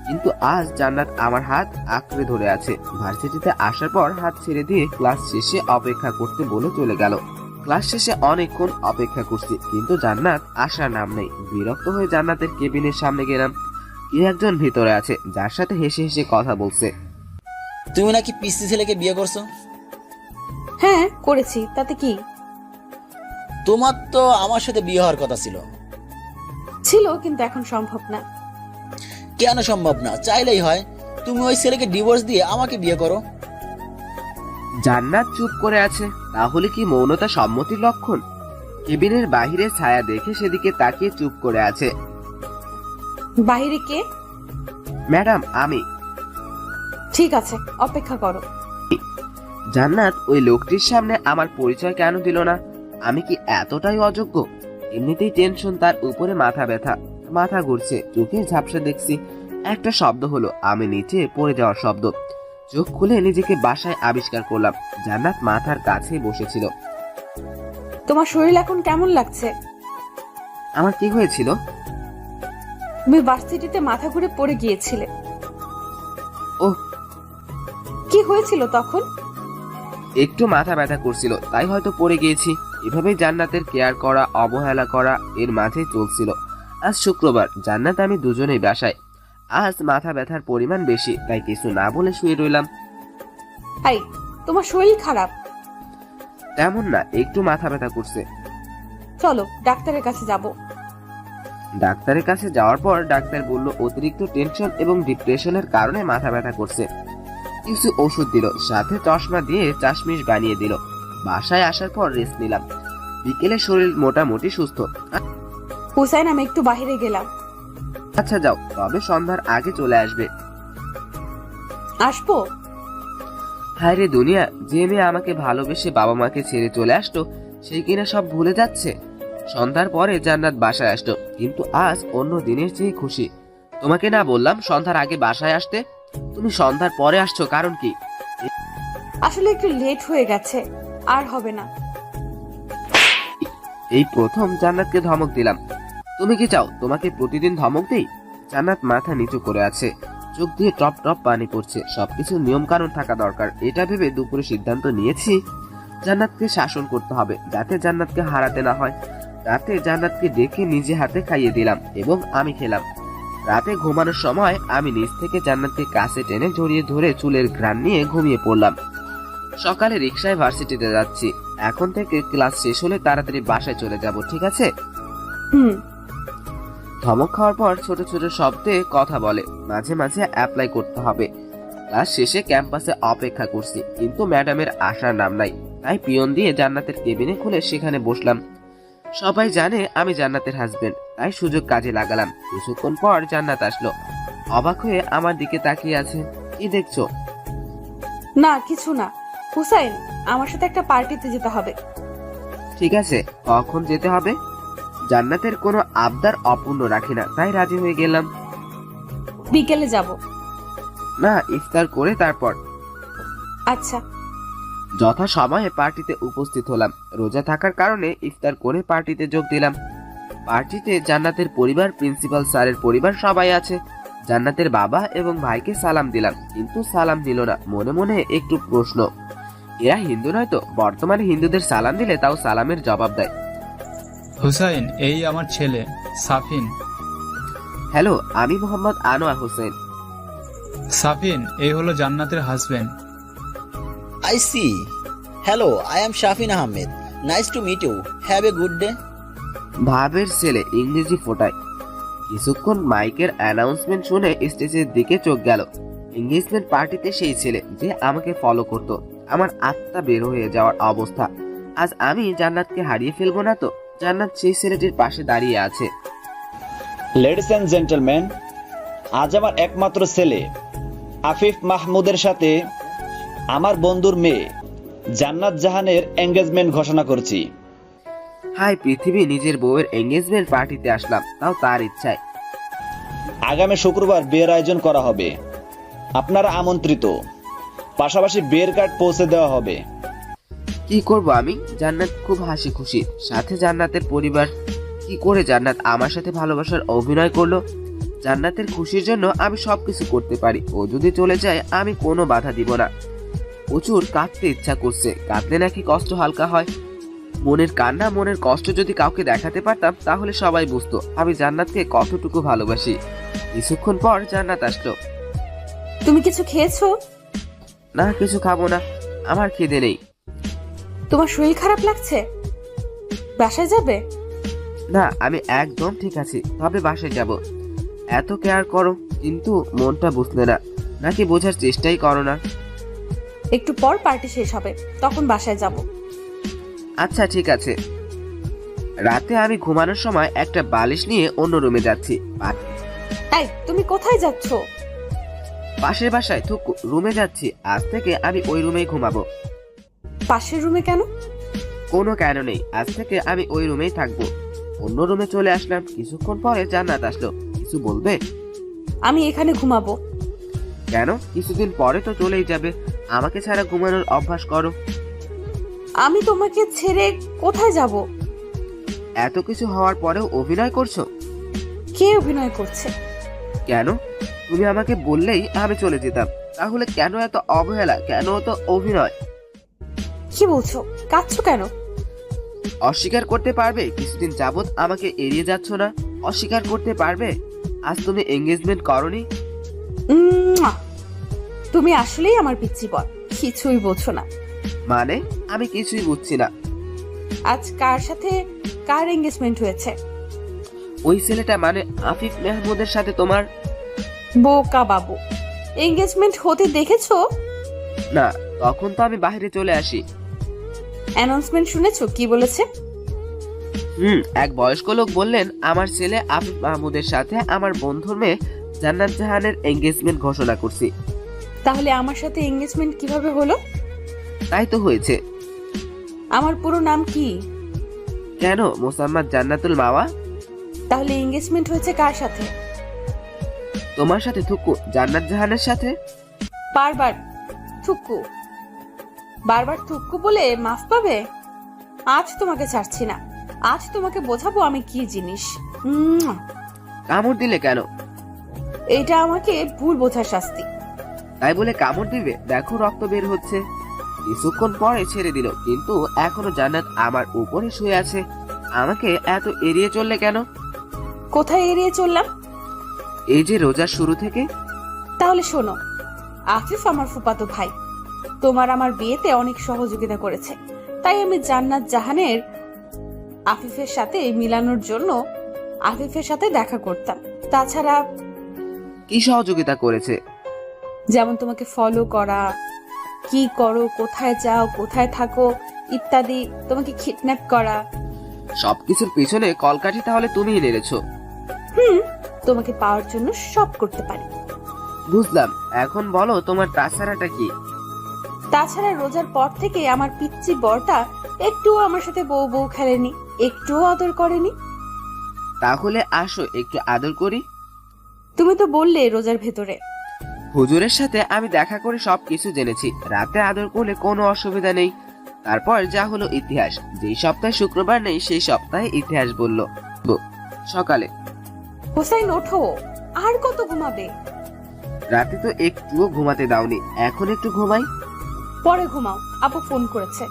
কিন্তু আজ জান্নাত আমার হাত আঁকড়ে ধরে আছে। ভার্সিটিতে আসার পর হাত ছেড়ে দিয়ে ক্লাস শেষে অপেক্ষা করতে বলে চলে গেল। ক্লাস শেষে অনেকক্ষণ অপেক্ষা করছি, কিন্তু জান্নাত আসার নাম নেই। বিরক্ত হয়ে জান্নাতের কেবিনের সামনে গেলাম। কে একজন ভিতরে আছে, যার সাথে হেসে হেসে কথা বলছে। তুমি নাকি পিসি ছেলেকে বিয়ে করছো? হ্যাঁ, করেছি, তাতে কি? তোমার তো আমার সাথে বিয়ে হওয়ার কথা ছিল। ছিল, কিন্তু এখন সম্ভব না। কেন সম্ভব না? চাইলেই হয়। তুমি ওই ছেলেকে ডিভোর্স দিয়ে আমাকে বিয়ে করো। জান্নাত চুপ করে আছে। তাহলে কি মৌনতা সম্মতির লক্ষণ? কেবিনের বাহিরে ছায়া দেখে সেদিকে তাকিয়ে চুপ করে আছে। বাইরে কে? ম্যাডাম, আমি। ঠিক আছে, অপেক্ষা করো। জান্নাত ওই লোকটির সামনে আমার পরিচয় কেন দিল না? আমি কি এতটাই অযোগ্য? এমনিতেই টেনশন, তার উপরে মাথা ব্যথা, মাথা ঘুরছে, চোখে ঝাপসা দেখছি। একটা শব্দ হলো, আমি নিচে পড়ে যাওয়ার শব্দ। চোখ খুলে নিজেকে বাসায় আবিষ্কার করলাম। জান্নাত মাথার কাছে বসেছিল। তোমার শরীর এখন কেমন লাগছে? আমার কি হয়েছিল? তুমি ভার্সিটিতে মাথা ঘুরে পড়ে গিয়েছিলে। ওহ, কি হয়েছিল তখন? একটু মাথা ব্যথা করছিল, তাই হয়তো পড়ে গিয়েছি। এভাবেই জান্নাতের কেয়ার করা, অবহেলা করা এর মাঝে চলছিল। আজ শুক্রবার, জান্নাত আমি দুজনেই বাসায়। আজ মাথা ব্যথার পরিমাণ বেশি, তাই কিছু না বলে শুয়ে রইলাম। হাই, তোমার শরীর খারাপ? তেমন না, একটু মাথা ব্যথা করছে। চলো ডাক্তারের কাছে যাব। ডাক্তারের কাছে যাওয়ার পর ডাক্তার বলল অতিরিক্ত টেনশন এবং ডিপ্রেশনের কারণে মাথা ব্যথা করছে। কিছু ওষুধ দিল, সাথে চশমা দিয়ে চাশমিশ বানিয়ে দিল। বাসায় আসার পর রেস্ট নিলাম। বিকেলে শরীর মোটামুটি সুস্থ। হুসাইন, আমি একটু বাইরে গেলাম। আচ্ছা যাও, তবে সন্ধ্যার আগে চলে আসবে। আসবো? হায় রে দুনিয়া, যে মেয়ে আমাকে ভালোবেসে বাবা মাকে ছেড়ে চলে আসতো, সেই কিনা সব ভুলে যাচ্ছে। সন্ধ্যার পরে জান্নাত বাসায় আসতো, কিন্তু আজ অন্য দিনের চেয়ে খুশি। তোমাকে না বললাম সন্ধ্যার আগে বাসায় আসতে? তুমি সন্ধ্যার পরে আসছো, কারণ কি? আসলে একটু লেট হয়ে গেছে, আর হবে না। এই প্রথম জান্নাতকে ধমক দিলাম। তুমি কি চাও তোমাকে প্রতিদিন ধমক দেই? জান্নাত মাথা নিচু করে আছে, চোখ দিয়ে টপ টপ পানি পড়ছে। সবকিছু নিয়ম কানুন থাকা দরকার, এটা ভেবে দুপুরে সিদ্ধান্ত নিয়েছি জান্নাতকে শাসন করতে হবে, যাতে জান্নাতকে হারাতে না হয়। রাতে জান্নাতকে ডেকে নিজে হাতে খাইয়ে দিলাম এবং আমি খেলাম। রাতে ঘুমানোর সময় আমি নিচ থেকে জান্নাতকে কাছে টেনে জড়িয়ে ধরে চুলের ঘ্রাণ নিয়ে ঘুমিয়ে পড়লাম। সকালে রিকশায় ভার্সিটিতে যাচ্ছি। এখন থেকে ক্লাস শেষ হলে তাড়াতাড়ি বাসায় চলে যাব, ঠিক আছে? হুম। ধমক খাওয়ার পর ছোট ছোট শব্দে কথা বলে, মাঝে মাঝে অ্যাপ্লাই করতে হবে। ক্লাস শেষে ক্যাম্পাসে অপেক্ষা করছি, কিন্তু ম্যাডামের আসার নাম নাই। তাই পিয়ন দিয়ে জান্নাতের কেবিনে খুলে সেখানে বসলাম। সবাই জানে আমি জান্নাতের হাজবেন্ড, তাই সুযোগ কাজে লাগালাম। কিছুক্ষণ পর জান্নাত আসলো, অবাক হয়ে আমার দিকে তাকিয়ে আছে। কি দেখছো? না কিছু না। হুসাইন, আমার সাথে একটা পার্টিতে যেতে হবে। ঠিক আছে, কখন যেতে হবে? জান্নাতের কোনো আবদার অপূর্ণ রাখি না, তাই রাজি হয়ে গেলাম। বিকেলে যাব। না, ইফতার করে তারপর। আচ্ছা। যথা সময়ে পার্টিতে উপস্থিত হলাম। রোজা থাকার কারণে ইফতার করে পার্টিতে যোগ দিলাম। পার্টিতে জান্নাতের পরিবার, প্রিন্সিপাল স্যারের পরিবার সবাই আছে। জান্নাতের বাবা এবং ভাইকে সালাম দিলাম, কিন্তু সালাম দিল না। মনে মনে একটু প্রশ্ন, এরা হিন্দু নয় তো? বর্তমানে হিন্দুদের সালাম দিলে তাও সালামের জবাব দেয়। হুসাইন, এই আমার ছেলে সাফিন। হ্যালো, আমি মোহাম্মদ আনোয়ার হোসেন। সাফিন, এই হলো জান্নাতের husband. I see. Hello, I am Shafin Ahmed. Nice to meet you. Have a good day. ভাবের ছেলে ইংরেজি ফোটায়। কিছুক্ষণ মাইকের অ্যানাউন্সমেন্ট শুনে স্টেজের দিকে চোখ গেল। এঙ্গেজমেন্ট পার্টিতে সেই ছেলে যে আমাকে ফলো করত। আমার আত্মা বের হয়ে যাওয়ার অবস্থা। আজ আমি জান্নাতকে হারিয়ে ফেলবো না তো? জান্নাত সেই ছেলেটির পাশে দাঁড়িয়ে আছে। লেডিস অ্যান্ড জেন্টলম্যান, আজ আমার একমাত্র ছেলে আফিফ মাহমুদের সাথে আমার বন্ধুর মেয়ে জান্নাত জাহানের এঙ্গেজমেন্ট ঘোষণা করছি। হাই পৃথিবী, নিজের বউয়ের এঙ্গেজমেন্ট পার্টিতে আসলাম, তাও তার ইচ্ছায়। আগামী শুক্রবার বিয়ের আয়োজন করা হবে, আপনারা আমন্ত্রিত। পাশাপাশি বিয়ের কার্ড পৌঁছে দেওয়া হবে। কি করব আমি? জান্নাত খুব হাসি খুশি, সাথে জান্নাতের পরিবার। কি করে জান্নাত আমার সাথে ভালোবাসার অভিনয় করলো? জান্নাতের খুশির জন্য আমি সবকিছু করতে পারি। ও যদি চলে যায় আমি কোনো বাধা দিব না। প্রচুর কাঁদতে ইচ্ছা করছে, কাঁদলে নাকি কষ্ট হালকা হয়। মনের কান্না, মনের কষ্ট যদি কাউকে দেখাতে পারতাম তাহলে সবাই বুঝতো আমি জান্নাতকে কতটুকু ভালোবাসি। কিছুক্ষণ পর জান্নাত আসলো। তুমি কিছু খেয়েছো? না, কিছু খাবো না, আমার খিদে নেই। তোমার শরীর খারাপ লাগছে? বাসায় যাবে? না, আমি একদম ঠিক আছি, তবে বাসায় যাব। এত কেয়ার করো কিন্তু মনটা বুঝলে না, নাকি বোঝার চেষ্টাই করো না? একটু পর পার্টি শেষ হবে, তখন বাসায় যাব। আচ্ছা ঠিক আছে। রাতে আমি ঘুমানোর সময় একটা বালিশ নিয়ে অন্য রুমে যাচ্ছি। এই, তুমি কোথায় যাচ্ছ? পাশের বাসায় রুমে যাচ্ছি। আজ থেকে আমি ওই রুমেই ঘুমাবো। পাশের রুমে কেন? কোনো কেন নেই, আজ থেকে আমি ওই রুমেই থাকবো। অন্য রুমে চলে আসলাম। কিছুক্ষণ পরে জান্নাত আসলো। কিছু বলবে? আমি এখানে ঘুমাবো। কেন? কিছুদিন পরে তো চলেই যাবে। আমাকে ছাড়া ঘুমানোর অভ্যাস করো। আমি তোমাকে ছেড়ে কোথায় যাব? এত কিছু হওয়ার পরেও অভিনয় করছো কে অভিনয় করছে? কেন? তুমি আমাকে বললেই আমি চলে যেতাম, তাহলে কেন এত অবহেলা, কেন এত অভিনয়? কি বলছো? কাঁদছো কেন? অস্বীকার করতে পারবে কিছুদিন যাবত আমাকে এড়িয়ে যাচ্ছ না? অস্বীকার করতে পারবে আজ তুমি এঙ্গেজমেন্ট করনি? উম্মুয়া! তুমি আসলেই আমার পিচ্চি বল, কিছুই বোঝো না। মানে? আমি কিছুই বুঝছি না। আজ কার সাথে কার এঙ্গেজমেন্ট হয়েছে? ওই ছেলেটা মানে আফিফ মেহমুদের সাথে তোমার? বোকা বাবু, এঙ্গেজমেন্ট হতে দেখেছো? না, তখন তো আমি বাইরে চলে আসি। অ্যানাউন্সমেন্ট শুনেছো কি বলেছে? এক বয়স্ক লোক বললেন আমার ছেলে আফিফ মাহমুদের সাথে আমার বন্ধুর মেয়ে জান্নাত জাহানের এঙ্গেজমেন্ট ঘোষণা করছি। তাহলে আমার সাথে এঙ্গেজমেন্ট কিভাবে হলো? তাই তো হয়েছে। আমার পুরো নাম কি? কেন? মোসাম্মদ জান্নাতুল মাওয়া। তাহলে এঙ্গেজমেন্ট হয়েছে কার সাথে? তোমার সাথে থুকু, জান্নাত জাহানের সাথে। বারবার থুক্কু, বারবার থুক্কু বলে মাফ পাবে? আজ তোমাকে ছাড়ছি না, আজ তোমাকে বোঝাবো আমি কি জিনিস। কামড় দিলে কেন? এটা আমাকে ভুল বোঝার শাস্তি। তাই বলে কামড় দিবে? দেখো রক্ত বের হচ্ছে। কিছুক্ষণ পরে ছেড়ে দিল, কিন্তু এখনো জান্নাত আমার উপরে শুয়ে আছে। আমাকে এত এড়িয়ে চললে কেন? কোথায় এড়িয়ে চললাম? এই যে রোজার শুরু থেকে। তাহলে শোনো, আফিফ আমার ফুফাতো ভাই, তোমার আমার বিয়েতে অনেক সহযোগিতা করেছে, তাই আমি জান্নাত জাহানের আফিফের সাথে মিলানোর জন্য আফিফের সাথে দেখা করতাম। তাছাড়া কি সহযোগিতা করেছে? যেমন তোমাকে ফলো করা, কি করো, কোথায় যাও, কোথায় থাকো ইত্যাদি, তোমাকে কিডন্যাপ করা। সবকিছুর পিছনে কলকাঠি তাহলে তুমিই নেড়েছো। তোমাকে পাওয়ার জন্য সব করতে পারি। বুঝলাম, এখন বলো তোমার তাছাড়াটা কি? তাছাড়া রোজার পর থেকে আমার পিচ্চি বরটা একটুও আমার সাথে বউ বউ খেলেনি, একটুও আদর করেনি। তাহলে আসো একটু আদর করি। তুমি তো বললে রোজার ভেতরে। হুজুরের সাথে আমি দেখা করে সবকিছু জেনেছি। রাতে আদর করলে কোনো অসুবিধা নেই। তারপর যা হলো ইতিহাস। যেই সপ্তাহে শুক্রবার নেই সেই সপ্তাহে ইতিহাস বলল। সকালে হোসাইন ওঠো, আর কত ঘুমাবে? রাতে তো একটুও ঘুমাতে দাওনি, এখন একটু ঘুমাই। পরে ঘুমাও, আপু ফোন করেছে।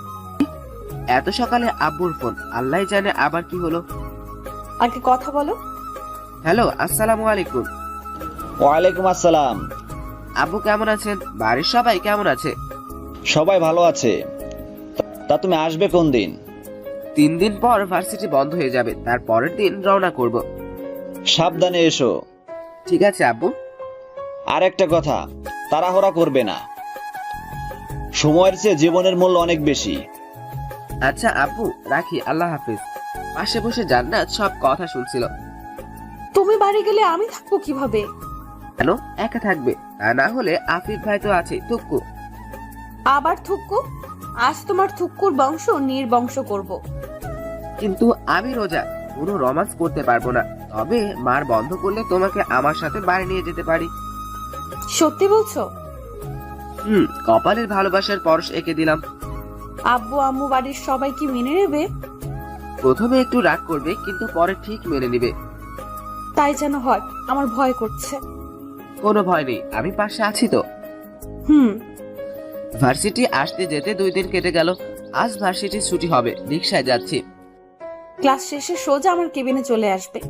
এত সকালে আব্বুর ফোন? আল্লাহ জানে আবার কি হলো। আগে কথা বলো। হ্যালো, আসসালামু আলাইকুম। ওয়ালাইকুম আসসালাম। আব্বু কেমন আছেন? বাড়ির সবাই কেমন আছে? সবাই ভালো আছে। তা তুমি আসবে কোন দিন? 3 দিন পর ভার্সিটি বন্ধ হয়ে যাবে, তার পরের দিন রওনা করব। সাবধানে এসো। ঠিক আছে আব্বু। আর একটা কথা, তাড়াহুড়া করবে না। সময়ের চেয়ে জীবনের মূল্য অনেক বেশি। আচ্ছা আব্বু, রাখি, আল্লাহ হাফিজ। পাশে বসে জান্নাত সব কথা শুনছিল। তুমি বাড়ি গেলে আমি থাকবো কিভাবে? কেন একা থাকবে? তা না হলে আফিফ ভাই তো আছে, টুকু। আবার থুক্কু? আজ তোমার থুক্কুর বংশ নির্বংশ করব। কিন্তু আমি রোজা, কোনো রোমান্স করতে পারবো না। তবে মার বন্ধ করলে তোমাকে আমার সাথে বাড়ি নিয়ে যেতে পারি। সত্যি বলছো? কপালের ভালোবাসার পরশ এঁকে দিলাম। আব্বু আম্মু বাড়ির সবাই কি মেনে নেবে? প্রথমে একটু রাগ করবে, কিন্তু পরে ঠিক মেনে নিবে। তাই যেন হয়, আমার ভয় করছে। কোনো ভয় নেই, আমি পাশে আছি তো। ভার্সিটি আসতে যেতে 2 দিন কেটে গেল। আজ ভার্সিটির ছুটি হবে, রিকশায় যাচ্ছি। ক্লাস শেষে সোজা আমার কেবিনে চলে আসবে।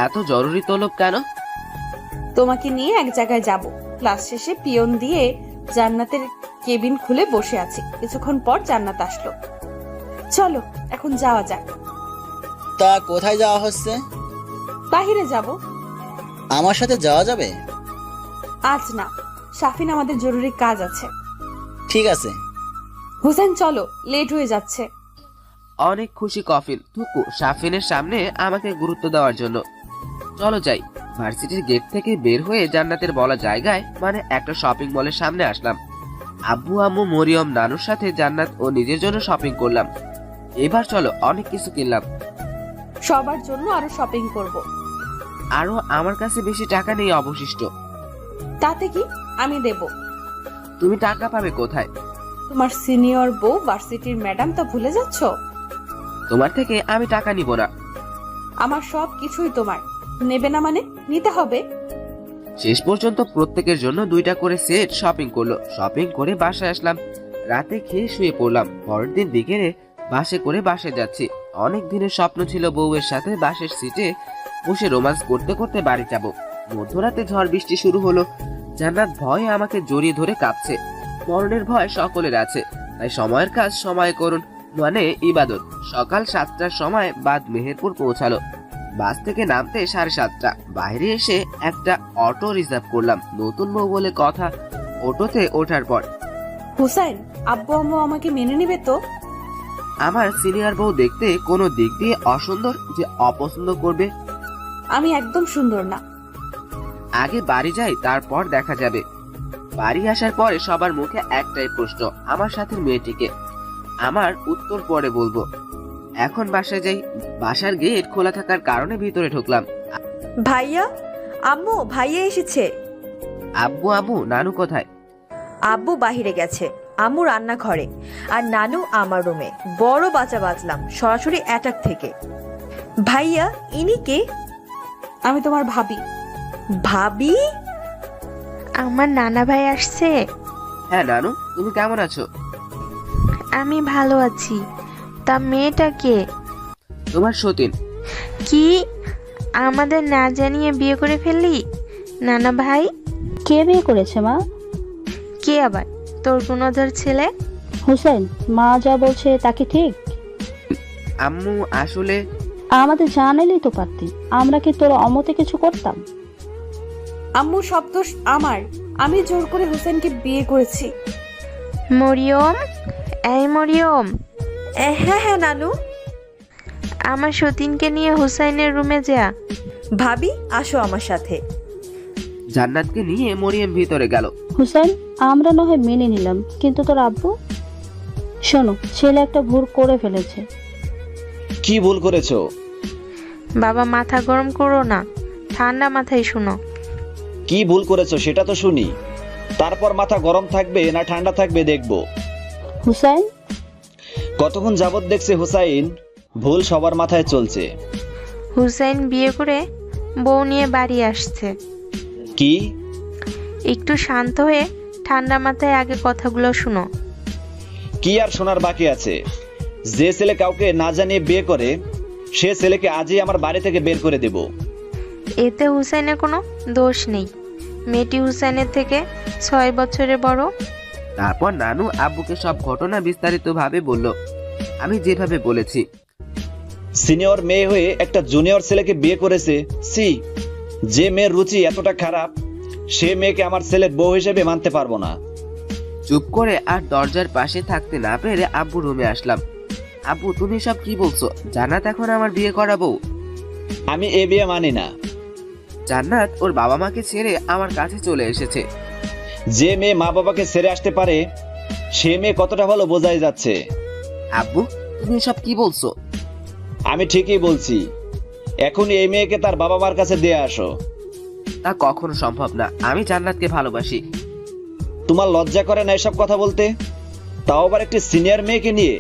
এত জরুরি তলব কেন? তোমাকে নিয়ে এক জায়গায় যাব। ক্লাস শেষে পিয়ন দিয়ে জান্নাতের কেবিন খুলে বসে আছি। কিছুক্ষণ পর জান্নাত আসলো। চলো এখন যাওয়া যাক। তা কোথায় যাওয়া হচ্ছে? বাহিরে যাব। আমার সাথে যাওয়া যাবে? আজ না, শাফিন আমাদের জরুরি কাজ আছে। ঠিক আছে। হোসেন চলো, লেট হয়ে যাচ্ছে। অনেক খুশি কফিন থুকু শাফিনের সামনে আমাকে গুরুত্ব দেওয়ার জন্য। চলো যাই। ভার্সিটির গেট থেকে বের হয়ে জান্নাতের বলা জায়গায়, মানে একটা শপিং মলের সামনে আসলাম। আব্বু আম্মু মরিয়ম নানুর সাথে জান্নাত ও নিজের জন্য শপিং করলাম। এবার চলো, অনেক কিছু কিনলাম। সবার জন্য আরো শপিং করব। আরো আমার কাছে বেশি টাকা নেই অবশিষ্ট। তাতে কি, আমি দেব। তুমি টাকা পাবে কোথায়? তোমার সিনিয়র বউ ভার্সিটির ম্যাডাম, তা ভুলে যাচ্ছ? তোমার থেকে আমি টাকা নিব না। আমার সব কিছুই তোমার। নেবে না মানে নিতে হবে। শেষ পর্যন্ত প্রত্যেকের জন্য 2টা করে সেট শপিং করলো। শপিং করে বাসায় আসলাম। রাতে খেয়ে শুয়ে পড়লাম। পরের দিন বিকেলে বাসে করে বাসায় যাচ্ছি। অনেক দিনের স্বপ্ন ছিল বউয়ের সাথে বাসের সিটে বসে রোমান্স করতে করতে বাড়ি যাব। মধ্যরাতে ঝড় বৃষ্টি শুরু হলো। জান্নাত ভয়ে আমাকে জড়িয়ে ধরে কাঁপছে। মরণের ভয় সকলের আছে, তাই সময়ের কাজ সময় করুন মানে ইবাদত। সকাল 7টার সময় বাদ মেহেরপুর পৌঁছালো। বাস থেকে নামতে 7:30। বাইরে এসে একটা অটো রিজার্ভ করলাম। নতুন বউ বলে কথা। অটোতে ওঠার পর হুসাইন, আব্বু আম্মু আমাকে মেনে নেবে তো? আমার সিনিয়র বউ দেখতে কোনো দিক দিয়ে অসুন্দর যে অপছন্দ করবে? আমি একদম সুন্দর না। আগে বাড়ি যাই, তারপর দেখা যাবে। বাড়ি আসার পরে সবার মুখে একটাই প্রশ্ন, আমার সাথে মেয়েটিকে। আমার উত্তর পরে বলবো। এখন বাসায় যাই। বাসার গেট খোলা থাকার কারণে ভিতরে ঢুকলাম। ভাইয়া, আম্মু, ভাইয়া এসেছে। আব্বু আম্মু নানু কোথায়? আব্বু বাহিরে গেছে, আম্মু রান্নাঘরে, আর নানু আমার রুমে। বড় বাঁচা বাঁচলাম সরাসরি অ্যাটাক থেকে। ভাইয়া, ইনি কে? আমি তোমার ভাবি। ভাবি? আমার নানা ভাই আসছে। হ্যাঁ নানু, তুমি কেমন আছো? আমি ভালো আছি। তা মেয়েটা কে? তোমার সতীন। কি, আমাদের না জানিয়ে বিয়ে করে ফেললি? নানা ভাই কে বিয়ে করেছে মা? কে আবার? তোর গুণধর ছেলে হুসেন। মা যা বলছে তা কি ঠিক? আম্মু আসলে আমাদের জানালেই তো পারতি, আমরা কি তোর অমতে কিছু করতাম? আম্মু, সব দোষ আমার। আমি জোর করে হুসেনকে বিয়ে করেছি। মরিয়ম, এই মরিয়ম, হ্যাঁ হ্যাঁ নানু। আমার সতীনকে নিয়ে হুসাইনের রুমে যা। ভাবি, আসো আমার সাথে। জান্নাতকে নিয়ে মরিয়ম ভিতরে গেল। হুসেন, আমরা না হয় মেনে নিলাম, কিন্তু তোর আব্বু? শোনো, ছেলে একটা ভুল করে ফেলেছে। কি ভুল করেছো? বাবা, মাথা গরম করো না, ঠান্ডা মাথায় শুনো। কি ভুল করেছো সেটা তো শুনি, তারপর মাথা গরম থাকবে না ঠান্ডা থাকবে দেখবো। হুসাইন, কতক্ষণ যাবত দেখছে হুসাইন ভুল সবার মাথায় চলছে। হুসাইন বিয়ে করে বউ নিয়ে বাড়ি আসছে। কি? একটু শান্ত হয়ে ঠান্ডা মাথায় আগে কথাগুলো শুনো। কি আর শোনার বাকি আছে? যে ছেলে কাউকে না জানিয়ে বিয়ে করে সে ছেলেকে আজই আমার বাড়ি থেকে বের করে দেব। এতে হুসাইনের কোনো দোষ নেই। মেয়েটি হুসাইনের থেকে 6 বছরের বড়। তারপর নানু আব্বুকে সব ঘটনা বিস্তারিতভাবে বলল, আমি যেভাবে বলেছি। সিনিয়র মেয়ে হয়ে একটা জুনিয়র ছেলেকে বিয়ে করেছে। সি, যে মেয়ের রুচি এতটা খারাপ সে মেয়েকে আমার ছেলের বউ হিসেবে মানতে পারবো না। চুপ করে আর দরজার পাশে থাকতে না পেরে আব্বু রুমে আসলাম। আব্বু, তুমি সব কি বলছো? জান্নাত এখন আমার বিয়ে করাবো? আমি এ বিয়ে মানি না। জান্নাত ওর বাবা মাকে ছেড়ে আমার কাছে চলে এসেছে। যে মেয়ে মা বাবাকে ছেড়ে আসতে পারে সে মেয়ে কতটা ভালো বোঝাই যাচ্ছে। আব্বু, তুমি সব কি বলছো? আমি ঠিকই বলছি, এখনই এই মেয়েকে তার বাবা মার কাছে দিয়ে আসো। তা কখনো সম্ভব না, আমি জান্নাতকে ভালোবাসি। তোমার লজ্জা করে না এসব কথা বলতে? তাও আবার একটি সিনিয়র মেয়েকে নিয়ে,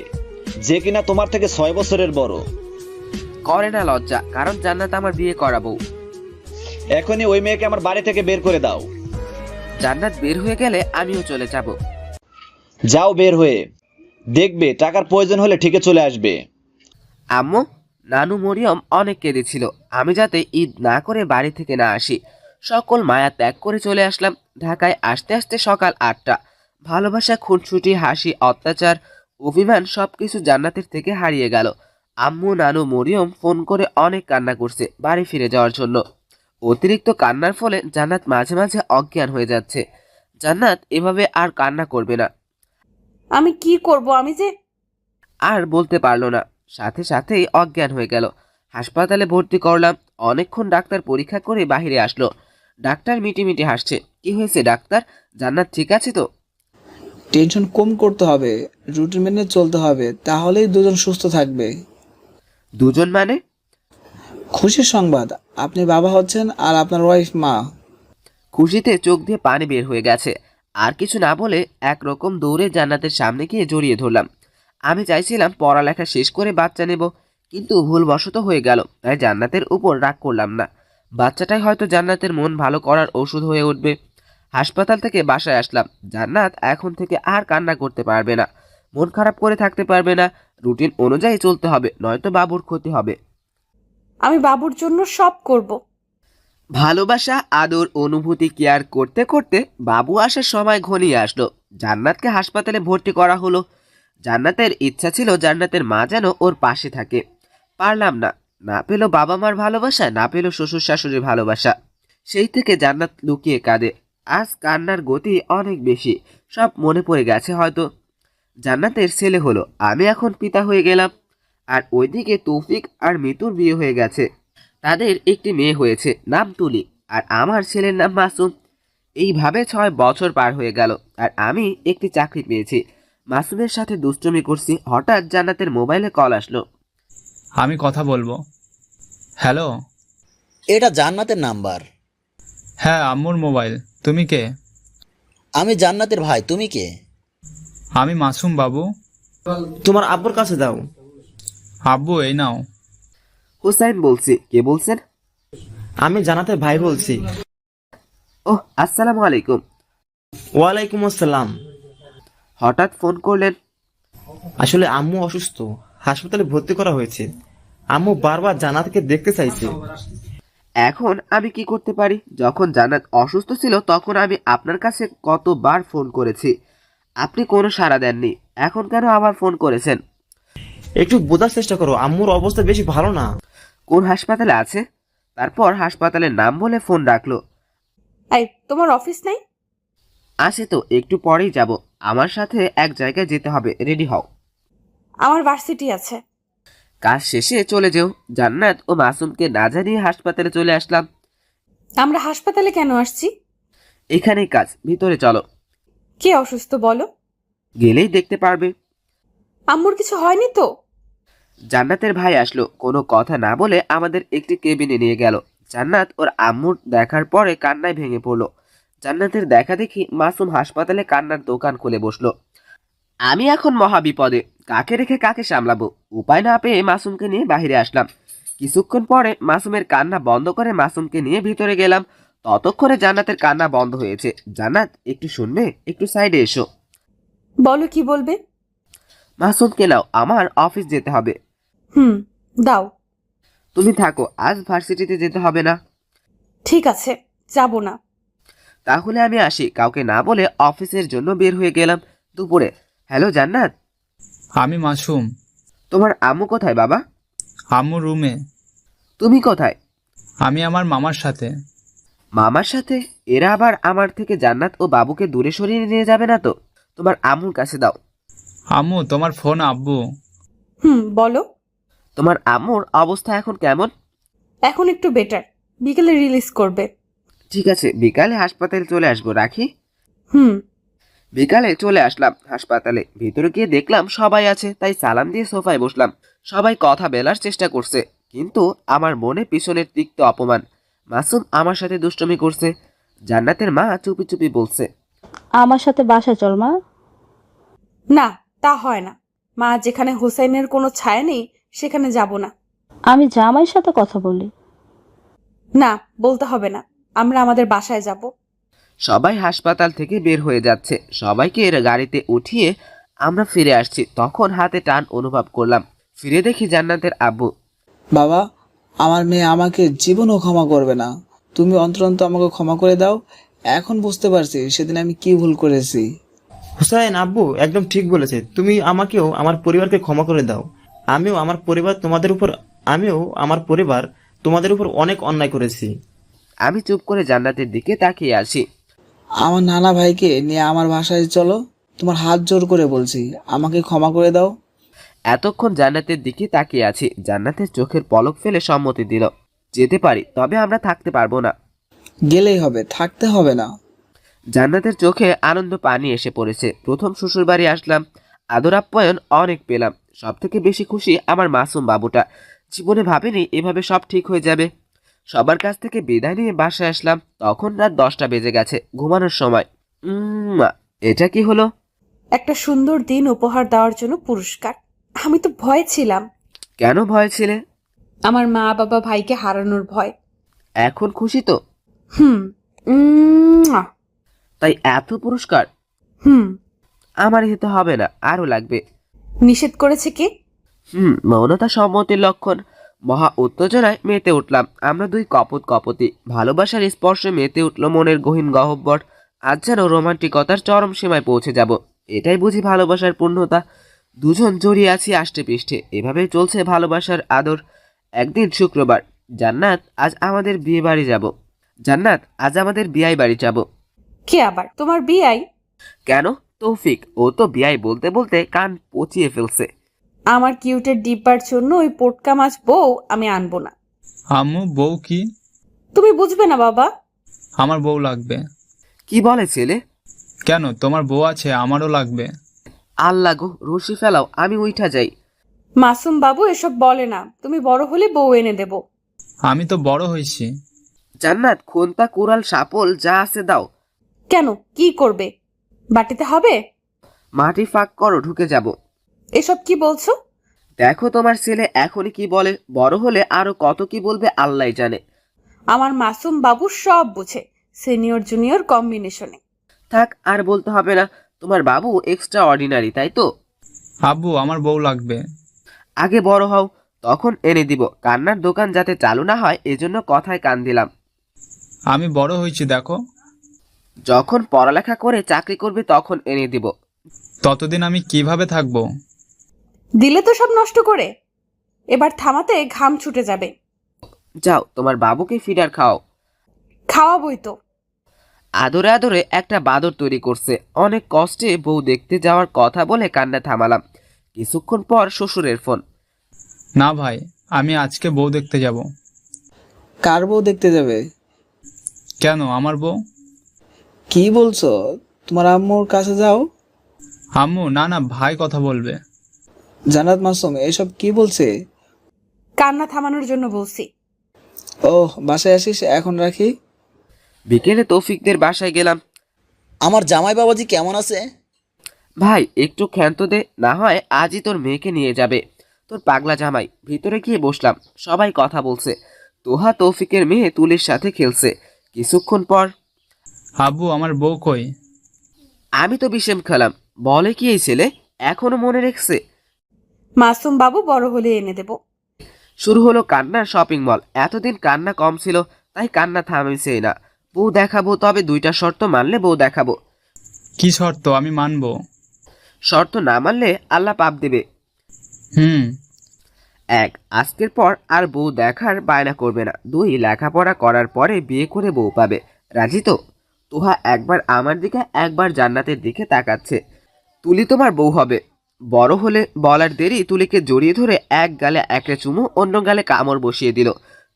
যে কিনা তোমার থেকে 6 বছরের বড়। করে না লজ্জা, কারণ জান্নাত আমার বিয়ে করাবো। এখনই ওই মেয়েকে আমার বাড়ি থেকে বের করে দাও। জান্নাত বের হয়ে গেলে আমিও চলে যাব। যাও বের হয়ে, দেখবে টাকার প্রয়োজন হলে ঠিকই চলে আসবে। আম্মু, নানু মরিয়ম অনেক কেঁদেছিল আমি যাতে ঈদ না করে বাড়ি থেকে না আসি। সকল মায়া ত্যাগ করে চলে আসলাম। ঢাকায় আসতে আসতে সকাল 8টা। ভালোবাসা, খুনসুটি, হাসি, অত্যাচার, অভিমান সবকিছু জান্নাতের থেকে হারিয়ে গেল। আম্মু, নানু, মরিয়ম ফোন করে অনেক কান্না করছে বাড়ি ফিরে যাওয়ার জন্য। অতিরিক্ত কান্নার ফলে জান্নাত মাঝে মাঝে অজ্ঞান হয়ে যাচ্ছে। জান্নাত এভাবে আর কান্না করবে না। আমি কি করব? আমি যে আর বলতে পারলো না, সাথে সাথেই অজ্ঞান হয়ে গেল। হাসপাতালে ভর্তি করলাম। অনেকক্ষণ ডাক্তার পরীক্ষা করে বাহিরে আসলো। ডাক্তার মিটিমিটি হাসছে। কি হয়েছে ডাক্তার? জান্নাত ঠিক আছে তো? টেনশন কম করতে হবে, রুটিন মেনে চলতে হবে, তাহলেই দুজন সুস্থ থাকবে। দুজন মানে? খুশির সংবাদ, আপনি বাবা হচ্ছেন আর আপনার ওয়াইফ মা। খুশিতে চোখ দিয়ে পানি বের হয়ে গেছে। আর কিছু না বলে একরকম দৌড়ে জান্নাতের সামনে গিয়ে জড়িয়ে ধরলাম। আমি চাইছিলাম পড়ালেখা শেষ করে বাচ্চা নেব, কিন্তু ভুলবশত হয়ে গেল, তাই জান্নাতের উপর রাগ করলাম না। বাচ্চাটাই হয়তো জান্নাতের মন ভালো করার ওষুধ হয়ে উঠবে। হাসপাতাল থেকে বাসায় আসলাম। জান্নাত এখন থেকে আর কান্না করতে পারবে না, মন খারাপ করে থাকতে পারবে না। রুটিন অনুযায়ী চলতে হবে, নয়তো বাবুর ক্ষতি হবে। আমি বাবুর জন্য সব করব। ভালোবাসা, আদর, অনুভূতি কেয়ার করতে করতে বাবু আসার সময় ঘনিয়ে আসলো। জান্নাতকে হাসপাতালে ভর্তি করা হলো। জান্নাতের ইচ্ছা ছিল জান্নাতের মা যেন ওর পাশে থাকে। পারলাম না, না পেল বাবা মার ভালোবাসা, না পেল শ্বশুর শাশুড়ির ভালোবাসা। সেই থেকে জান্নাত লুকিয়ে কাঁদে। আজ কান্নার গতি অনেক বেশি, সব মনে পড়ে গেছে হয়তো। জান্নাতের ছেলে হলো, আমি এখন পিতা হয়ে গেলাম। আর ওইদিকে তৌফিক আর মিতুর বিয়ে হয়ে গেছে। তাদের একটি মেয়ে হয়েছে, নাম তুলি, আর আমার ছেলের নাম মাসুম। এইভাবে 6 বছর পার হয়ে গেল, আর আমি একটি চাকরি পেয়েছি। মাসুমের সাথে দুষ্টুমি করছি, হঠাৎ জান্নাতের মোবাইলে কল আসলো। আমি কথা বলবো। হ্যালো। এটা জান্নাতের নাম্বার। হ্যাঁ, আম্মুর মোবাইল। তুমি কে? আমি জান্নাতের ভাই, তুমি কে? আমি মাসুম বাবু। তোমার আব্বুর কাছে দাও। আব্বু, এই নাও। হুসাইন বলছি, কে বলছেন? আমি জান্নাতের ভাই বলছি। ওহ, আসসালামু আলাইকুম। ওয়ালাইকুম আসসালাম। হঠাৎ ফোন করলেন? আসলে আম্মু অসুস্থ, হাসপাতালে ভর্তি করা হয়েছে। আম্মু বারবার জান্নাতকে দেখতে চাইছে। এখন আমি কি করতে পারি? যখন জান্নাত অসুস্থ ছিল তখন আমি আপনার কাছে কতবার ফোন করেছি, আপনি কোনো সাড়া দেননি। এখন কেন আবার ফোন করেছেন? একটু বোঝার চেষ্টা করো, আম্মুর অবস্থা বেশি ভালো না। কোন হাসপাতালে আছে? তারপর হাসপাতালের নাম বলে ফোন রাখলো। এই, তোমার অফিস নাই? আসে তো, একটু পরেই যাব। আমার সাথে এক জায়গায় যেতে হবে, রেডি হও। আমার ভার্সিটি আছে। কাজ শেষে চলে যেও। জান্নাত ও মাসুমকে না জানিয়ে হাসপাতালে চলে আসলাম। আমরা হাসপাতালে কেন আসছি? এখানেই কাজ, ভিতরে চলো। কে অসুস্থ বলো? গেলেই দেখতে পারবে। আম্মুর কিছু হয়নি তো? জান্নাতের ভাই আসলো, কোনো কথা না বলে আমাদের একটি কেবিনে নিয়ে গেল। জান্নাত ওর আম্মুর দেখার পরে কান্নায় ভেঙে পড়লো। জান্নাতের দেখা দেখি মাসুম হাসপাতালে কান্নার দোকান খুলে বসলো। আমি এখন মহা বিপদে, কাকে রেখে কাকে সামলাবো? উপায় না পেয়ে মাসুমকে নিয়ে বাইরে আসলাম। কিছুক্ষণ পরে মাসুমের কান্না বন্ধ করে মাসুমকে নিয়ে ভিতরে গেলাম। ততক্ষণে জান্নাতের কান্না বন্ধ হয়েছে। জান্নাত, একটু শুনবে? একটু সাইডে এসো। বলো, কি বলবে? মাসুমকে নাও, আমার অফিস যেতে হবে। দাও। তুমি থাকো, আজ ভার্সিটিতে যেতে হবে না। ঠিক আছে, যাব না। তাহলে আমি আসি। কাউকে না বলে অফিসের জন্য বের হয়ে গেলাম। দুপুরে, হ্যালো জান্নাত। আমি মাসুম। তোমার আম্মু কোথায় বাবা? আম্মু রুমে। তুমি কোথায়? আমি আমার মামার সাথে। মামার সাথে? এরা আবার আমার থেকে জান্নাত ও বাবুকে দূরে সরিয়ে নিয়ে যাবে না তো? তোমার আম্মুর কাছে দাও। আম্মু, তোমার ফোন। আব্বু। বলো। তোমার আম্মুর অবস্থা এখন কেমন? এখন একটু বেটার, বিকেলে রিলিজ করবে। ঠিক আছে, বিকালে হাসপাতালে চলে আসবো, রাখি। হুম। বিকালে চলে আসলাম হাসপাতালে। ভিতরে গিয়ে দেখলাম সবাই আছে, তাই সালাম দিয়ে সোফায় বসলাম। সবাই কথা বলার চেষ্টা করছে, কিন্তু আমার মনে পিছনের তিক্ত অপমান। মাসুম আমার সাথে দুষ্টুমি করছে। জান্নাতের মা চুপি চুপি বলছে, আমার সাথে বাসায় চল মা। না, তা হয় না। মা যেখানে হোসেনের কোনো ছায়া নেই সেখানে যাব না। আমি জামাইয়ের সাথে কথা বলি। না, বলতে হবে না, আমরা আমাদের বাসায় যাব। সবাই হাসপাতাল থেকে বের হয়ে যাচ্ছে। সবাইকে এর গাড়িতে উঠিয়ে আমরা ফিরে আসছি। তখন হাতে টান অনুভব করলাম। ফিরে দেখি জান্নাতের আব্বু। বাবা, আমার মেয়ে আমাকে জীবনও ক্ষমা করবে না। তুমি অন্তত আমাকে ক্ষমা করে দাও। এখন বুঝতে পারছি সেদিন আমি কি ভুল করেছি। হুসাইন, আব্বু একদম ঠিক বলেছে। তুমি আমাকেও আমার পরিবারকে ক্ষমা করে দাও। আমিও আমার পরিবার তোমাদের উপর অনেক অন্যায় করেছি। আমি চুপ করে জান্নাতের দিকে তাকিয়ে আসি। আমার নানা ভাইকে নিয়ে আমার বাসায় চলো, তোমার হাত জোর করে বলছি, আমাকে ক্ষমা করে দাও। এতক্ষণ জান্নাতের দিকে তাকিয়ে আছি। জান্নাতের চোখের পলক ফেলে সম্মতি দিল। যেতে পারি, তবে আমরা থাকতে পারবো না। গেলেই হবে, থাকতে হবে না। জান্নাতের চোখে আনন্দ পানি এসে পড়েছে। প্রথম শ্বশুর বাড়ি আসলাম, আদর আপ্যায়ন অনেক পেলাম। সব থেকে বেশি খুশি আমার মাসুম বাবুটা। জীবনে ভাবিনি এভাবে সব ঠিক হয়ে যাবে। সবার কাছ থেকে বিদায় নিয়ে বাসায় আসলাম, তখন রাত 10টা বেজে গেছে, ঘুমানোর সময়। এটা কি হলো? একটা সুন্দর দিন উপহার দেওয়ার জন্য পুরস্কার। আমি তো ভয়ে ছিলাম। কেন ভয় ছিলে? আমার মা বাবা ভাইকে হারানোর ভয়। এখন খুশি তো? হুম। উম, আহ। তাই এত পুরস্কার? হুম। আমার হিতে হবে না, আরো লাগবে। নিষেধ করেছে কে? মৌনতা সম্মতির লক্ষণ। মহা উত্তেজনায় মেতে উঠলাম। আমরা দুই কপতি, ভালোবাসার স্পর্শে মেতে উঠল মনের গহীন গহ্বর। আজ যেন রোমান্টিকতার চরম সীমায় পৌঁছে যাব। এটাই বুঝি ভালোবাসার পূর্ণতা। দুজন জড়িয়ে আছি আষ্টে পৃষ্ঠে, এভাবেই চলছে ভালোবাসার আদর। একদিন শুক্রবার। জান্নাত আজ আমাদের বিয়ে বাড়ি যাব। জান্নাত আজ আমাদের বিয়ে বাড়ি যাব। কে আবার? তোমার বিয়াই? কেন? তৌফিক। ও তো বিয়াই বলতে বলতে কান পচিয়ে ফেলছে। আমার কিউটের ডিব্বার জন্য ওই পোটকা মাছ বউ আমি আনবো না। আম্মু, বউ কি? তুমি বুঝবে না বাবা। আমার বউ লাগবে। কি বলে ছেলে? কেন, তোমার বউ আছে, আমারও লাগবে। আল্লাহ গো, রশি ফেলাও, আমি উঠা যাই। মাসুম বাবু এসব বলে না। তুমি বড় হলে বউ এনে দেব। আমি তো বড় হয়েছি। জান্নাত, খোন্তা কুড়াল সাপল যা আছে দাও। কেন, কি করবে? বাটিতে হবে? মাটি ফাঁক করো, ঢুকে যাব। এসব কি বলছো? দেখো তোমার ছেলে এখনই কি বলে, বড় হলে আরো কত কি বলবে আল্লাহ জানে। আমার মাসুম বাবু সব বুঝে, সিনিয়র জুনিয়র কম্বিনেশনে। থাক, আর বলতে হবে না। তোমার বাবু এক্সট্রা অর্ডিনারি, তাই তো? আব্বু, আমার বউ লাগবে। আগে বড় হও, তখন এনে দিব। কান্নার দোকান যাতে চালু না হয় এজন্য কথায় কান দিলাম। আমি বড় হয়েছি, দেখো। যখন পড়ালেখা করে চাকরি করবে তখন এনে দিব। ততদিন আমি কিভাবে থাকবো? দিলে তো সব নষ্ট করে। এবার থামাতে ঘাম ছুটে যাবে। যাও, তোমার বাবুকে ফিডার খাও। খাওয়াবই তো। আদরে আদরে একটা বাদর তৈরি করছে। অনেক কষ্টে বউ দেখতে যাওয়ার কথা বলে কান্না থামালাম। কিছুক্ষণ পর শ্বশুরের ফোন। না ভাই, আমি আজকে বউ দেখতে যাব। কার বউ দেখতে যাবে? কেন, আমার বউ। কি বলছো? তোমার আম্মুর কাছে যাও। আম্মু, না না, ভাই কথা বলবে। জান্নাত, মাসুম এসব কি বলছে? কান্না থামানোর জন্য বলছি। ওহ, বাসায় আসিস, এখন রাখি। বিকেলে তৌফিকদের বাসায় গেলাম। আমার জামাই বাবাজি কেমন আছে? ভাই একটু ক্ষান্ত দে, না হয় আজই তোর মেয়েকে নিয়ে যাবে। তোর পাগলা জামাই। ভিতরে গিয়ে বসলাম। সবাই কথা বলছে। তোহা তৌফিকের মেয়ে তুলির সাথে খেলছে। কিছুক্ষণ পর, আব্বু, আমার বউ কই? আমি তো বিষেম খেলাম। বলে কি এই ছেলে, এখনো মনে রেখেছে? মাসুম বাবু বড় হলে এনে দেব। শুরু হলো কান্নার শপিং মল। এতদিন কান্না কম ছিল, তাই কান্না থামিছেই না। বউ দেখাবো, তবে 2টা শর্ত মানলে বউ দেখাবো। কি শর্ত? আমি মানবো। শর্ত না মানলে আল্লাহ পাপ দেবে। 1, আজকের পর আর বউ দেখার বায়না করবে না। 2, লেখাপড়া করার পরে বিয়ে করে বউ পাবে। রাজি তো? তোহা একবার আমার দিকে একবার জান্নাতের দিকে তাকাচ্ছে। তুলি তোমার বউ হবে। বড় হলে বলার দেরি তুলিকে জড়িয়ে ধরে এক গালে একটা চুমু, অন্য গালে কামড় বসিয়ে দিল।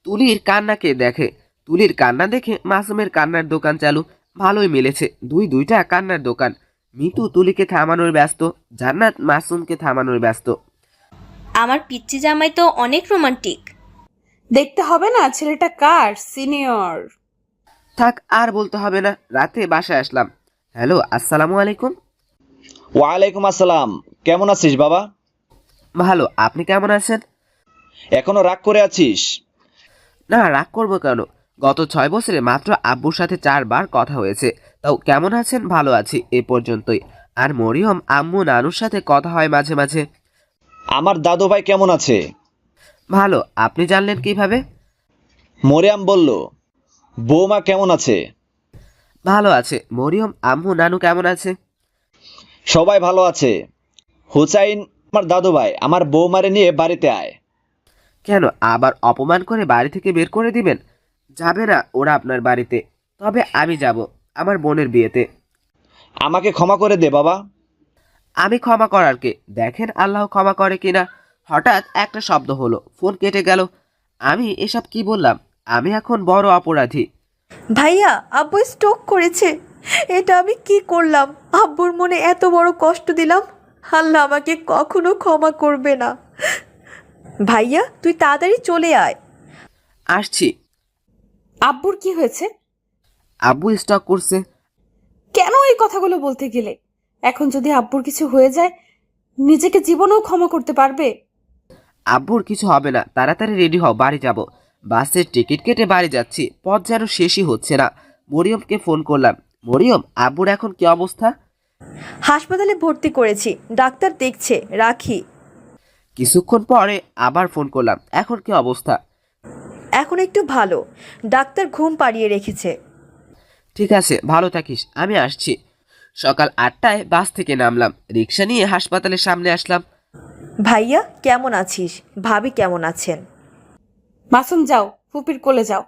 তুলির কান্নাকে দেখে, তুলির কান্না দেখে মাসুমের কান্নার দোকান চালু। ভালোই মিলেছে, দুইটা কান্নার দোকান। মিতু তুলিকে থামানোর ব্যস্ত, জান্নাত মাসুমকে থামানোর ব্যস্ত। আমার পিচ্চি জামাই তো অনেক রোমান্টিক। দেখতে হবে না ছেলেটা কার? সিনিয়র। থাক, আর বলতে হবে না। রাতে বাসায় আসলাম। হ্যালো, আসসালামু আলাইকুম। ওয়ালাইকুম আসসালাম। কেমন আছিস বাবা? ভালো, আপনি কেমন আছেন? এখনো রাগ করে আছিস? না, রাগ করবো কেন? গত 6 বছরে মাত্র আব্বুর সাথে 4 বার কথা হয়েছে। তাও কেমন আছেন? ভালো আছি, এ পর্যন্তই। আর মরিয়ম আম্মু নানুর সাথে কথা হয় মাঝে মাঝে। আমার দাদু ভাই কেমন আছে? ভালো, আপনি জানলেন কিভাবে? মরিয়াম বলল। বৌমা কেমন আছে? ভালো আছে। মরিয়ম আম্মু নানু কেমন আছে? সবাই ভালো আছে। হুসাইন, আমার দাদু ভাই, আমার বৌমারে নিয়ে বাড়িতে আয়। কেন, আবার অপমান করে বাড়ি থেকে বের করে দিবেন? যাবে না ওরা আপনার বাড়িতে। তবে আমি যাব আমার বোনের বিয়েতে। আমাকে ক্ষমা করে দে বাবা। আমি ক্ষমা করার কে? দেখেন আল্লাহ ক্ষমা করে কিনা। হঠাৎ একটা শব্দ হলো, ফোন কেটে গেল। আমি এসব কি বললাম? আমি এখন বড় অপরাধী। ভাইয়া, আব্বু স্ট্রোক করেছে। এটা আমি কি করলাম? আব্বুর মনে এত বড় কষ্ট দিলাম। আল্লাহ আমাকে কখনো ক্ষমা করবে না। ভাইয়া, তুই তাড়াতাড়ি চলে আয়। আসছি। আব্বুর কি হয়েছে? আব্বু স্টক করছে। কেন এই কথাগুলো বলতে গেলে? এখন যদি আব্বুর কিছু হয়ে যায়, নিজেকে জীবনেও ক্ষমা করতে পারবে? আব্বুর কিছু হবে না, তাড়াতাড়ি রেডি হও, বাড়ি যাব। বাসের টিকিট কেটে বাড়ি যাচ্ছি, পথ যেন শেষই হচ্ছে না। মরিয়মকে ফোন করলাম। মরিয়ম, আব্বুর এখন কি অবস্থা? হাসপাতালে ভর্তি করেছি, ডাক্তার দেখছে, রাখি। কিছুক্ষণ পরে আবার ফোন করলাম। এখন কি অবস্থা? এখন একটু ভালো, ডাক্তার ঘুম পাড়িয়ে রেখেছে। ঠিক আছে, ভালো থাকিস, আমি আসছি। সকাল 8টায় বাস থেকে নামলাম, রিক্সা নিয়ে হাসপাতালের সামনে আসলাম। ভাইয়া কেমন আছিস? ভাবি কেমন আছেন? মাসুম, যাও ফুপির কোলে যাও।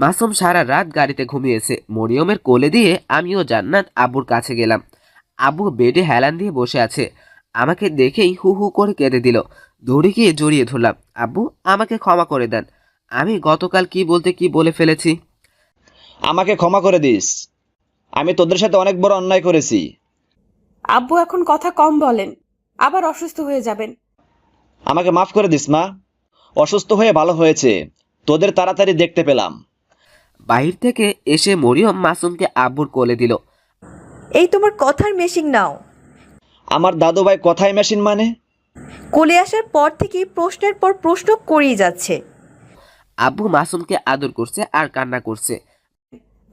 মাসুম সারা রাত গাড়িতে ঘুমিয়েছে। মরিয়মের কোলে দিয়ে আমিও জান্নাত আব্বুর কাছে গেলাম। আব্বু বেডে হেলান দিয়ে বসে আছে। আমাকে দেখেই হু হু করে কেঁদে দিল। দৌড়ে গিয়ে জড়িয়ে ধরলাম। আব্বু, আমাকে ক্ষমা করে দেন, আমি গতকাল কি বলতে কি বলে ফেলেছি। আমাকে ক্ষমা করে দিস, আমি তোদের সাথে অনেক বড় অন্যায় করেছি। আব্বু এখন কথা কম বলেন, আবার অসুস্থ হয়ে যাবেন। আমাকে মাফ করে দিস মা, অসুস্থ হয়ে ভালো হয়েছে, তোদের তাড়াতাড়ি দেখতে পেলাম। বাহির থেকে এসে মরিয়ম মাসুমকে আব্বুর কোলে দিল। এই তোমার কথার মেশিং নাও। আমার দাদু ভাই কথায় মেশিন মানে? কোলে আসার পর থেকে প্রশ্নের পর প্রশ্ন করেই যাচ্ছে। আব্বু মাসুমকে আদর করছে আর কান্না করছে।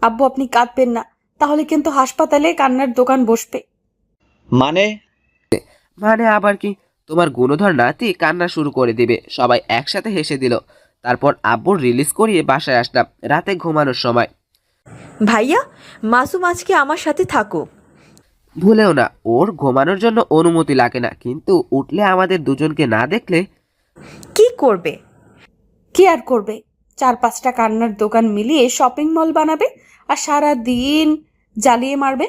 আব্বু, আপনি কাঁদবেন না, তাহলে কিন্তু হাসপাতালে কান্নার দোকান বসবে। মানে? মানে আবার কি? তোমার গুণধর নাতি কান্না শুরু করে দিবে। সবাই একসাথে হেসে দিল। তারপর আব্বুর রিলিজ করিয়ে বাসায় আসলাম রাতে ঘুমানোর সময়। ভাইয়া, মাসুম আজকে আমার সাথে থাকো। ভুলেও না, ওর ঘুমানোর জন্য অনুমতি লাগে না, কিন্তু উঠলে আমাদের দুজনকে না দেখলে। কি করবে? কি আর করবে, 4-5টা কান্নার দোকান মিলিয়ে শপিং মল বানাবে আর সারা দিন জ্বালিয়ে মারবে।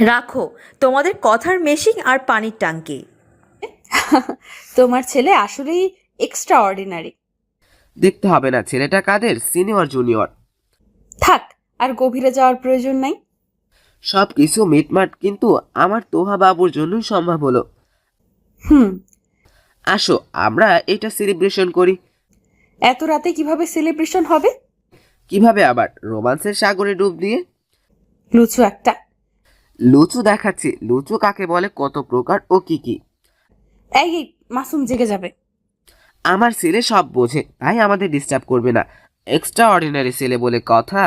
রাখো তোমাদের কথার মেশিং আর পানির টাঙ্কি। তোমার ছেলে আসলেই এক্সট্রা অর্ডিনারি। দেখতে হবে না ছেলেটা কাদের, সিনিয়র জুনিয়র। থাক, আর গভীরে যাওয়ার প্রয়োজন নাই। সব কিছু মিটমাট কিন্তু আমার তোহা বাবুর জন্যই সম্ভব হলো। আসো আমরা এটা সেলিব্রেশন করি। এত রাতে কিভাবে সেলিব্রেশন হবে? কিভাবে আবার? রোমান্সের সাগরে ডুব দিয়ে। লুচু একটা। লুচু দেখাচ্ছি, লুচু কাকে বলে, কত প্রকার ও কি কি। এই মাসুম জেগে যাবে। আমার ছেলে সব বোঝে, তাই আমাদের ডিস্টার্ব করবে না। এক্সট্রা অর্ডিনারি ছেলে বলে কথা।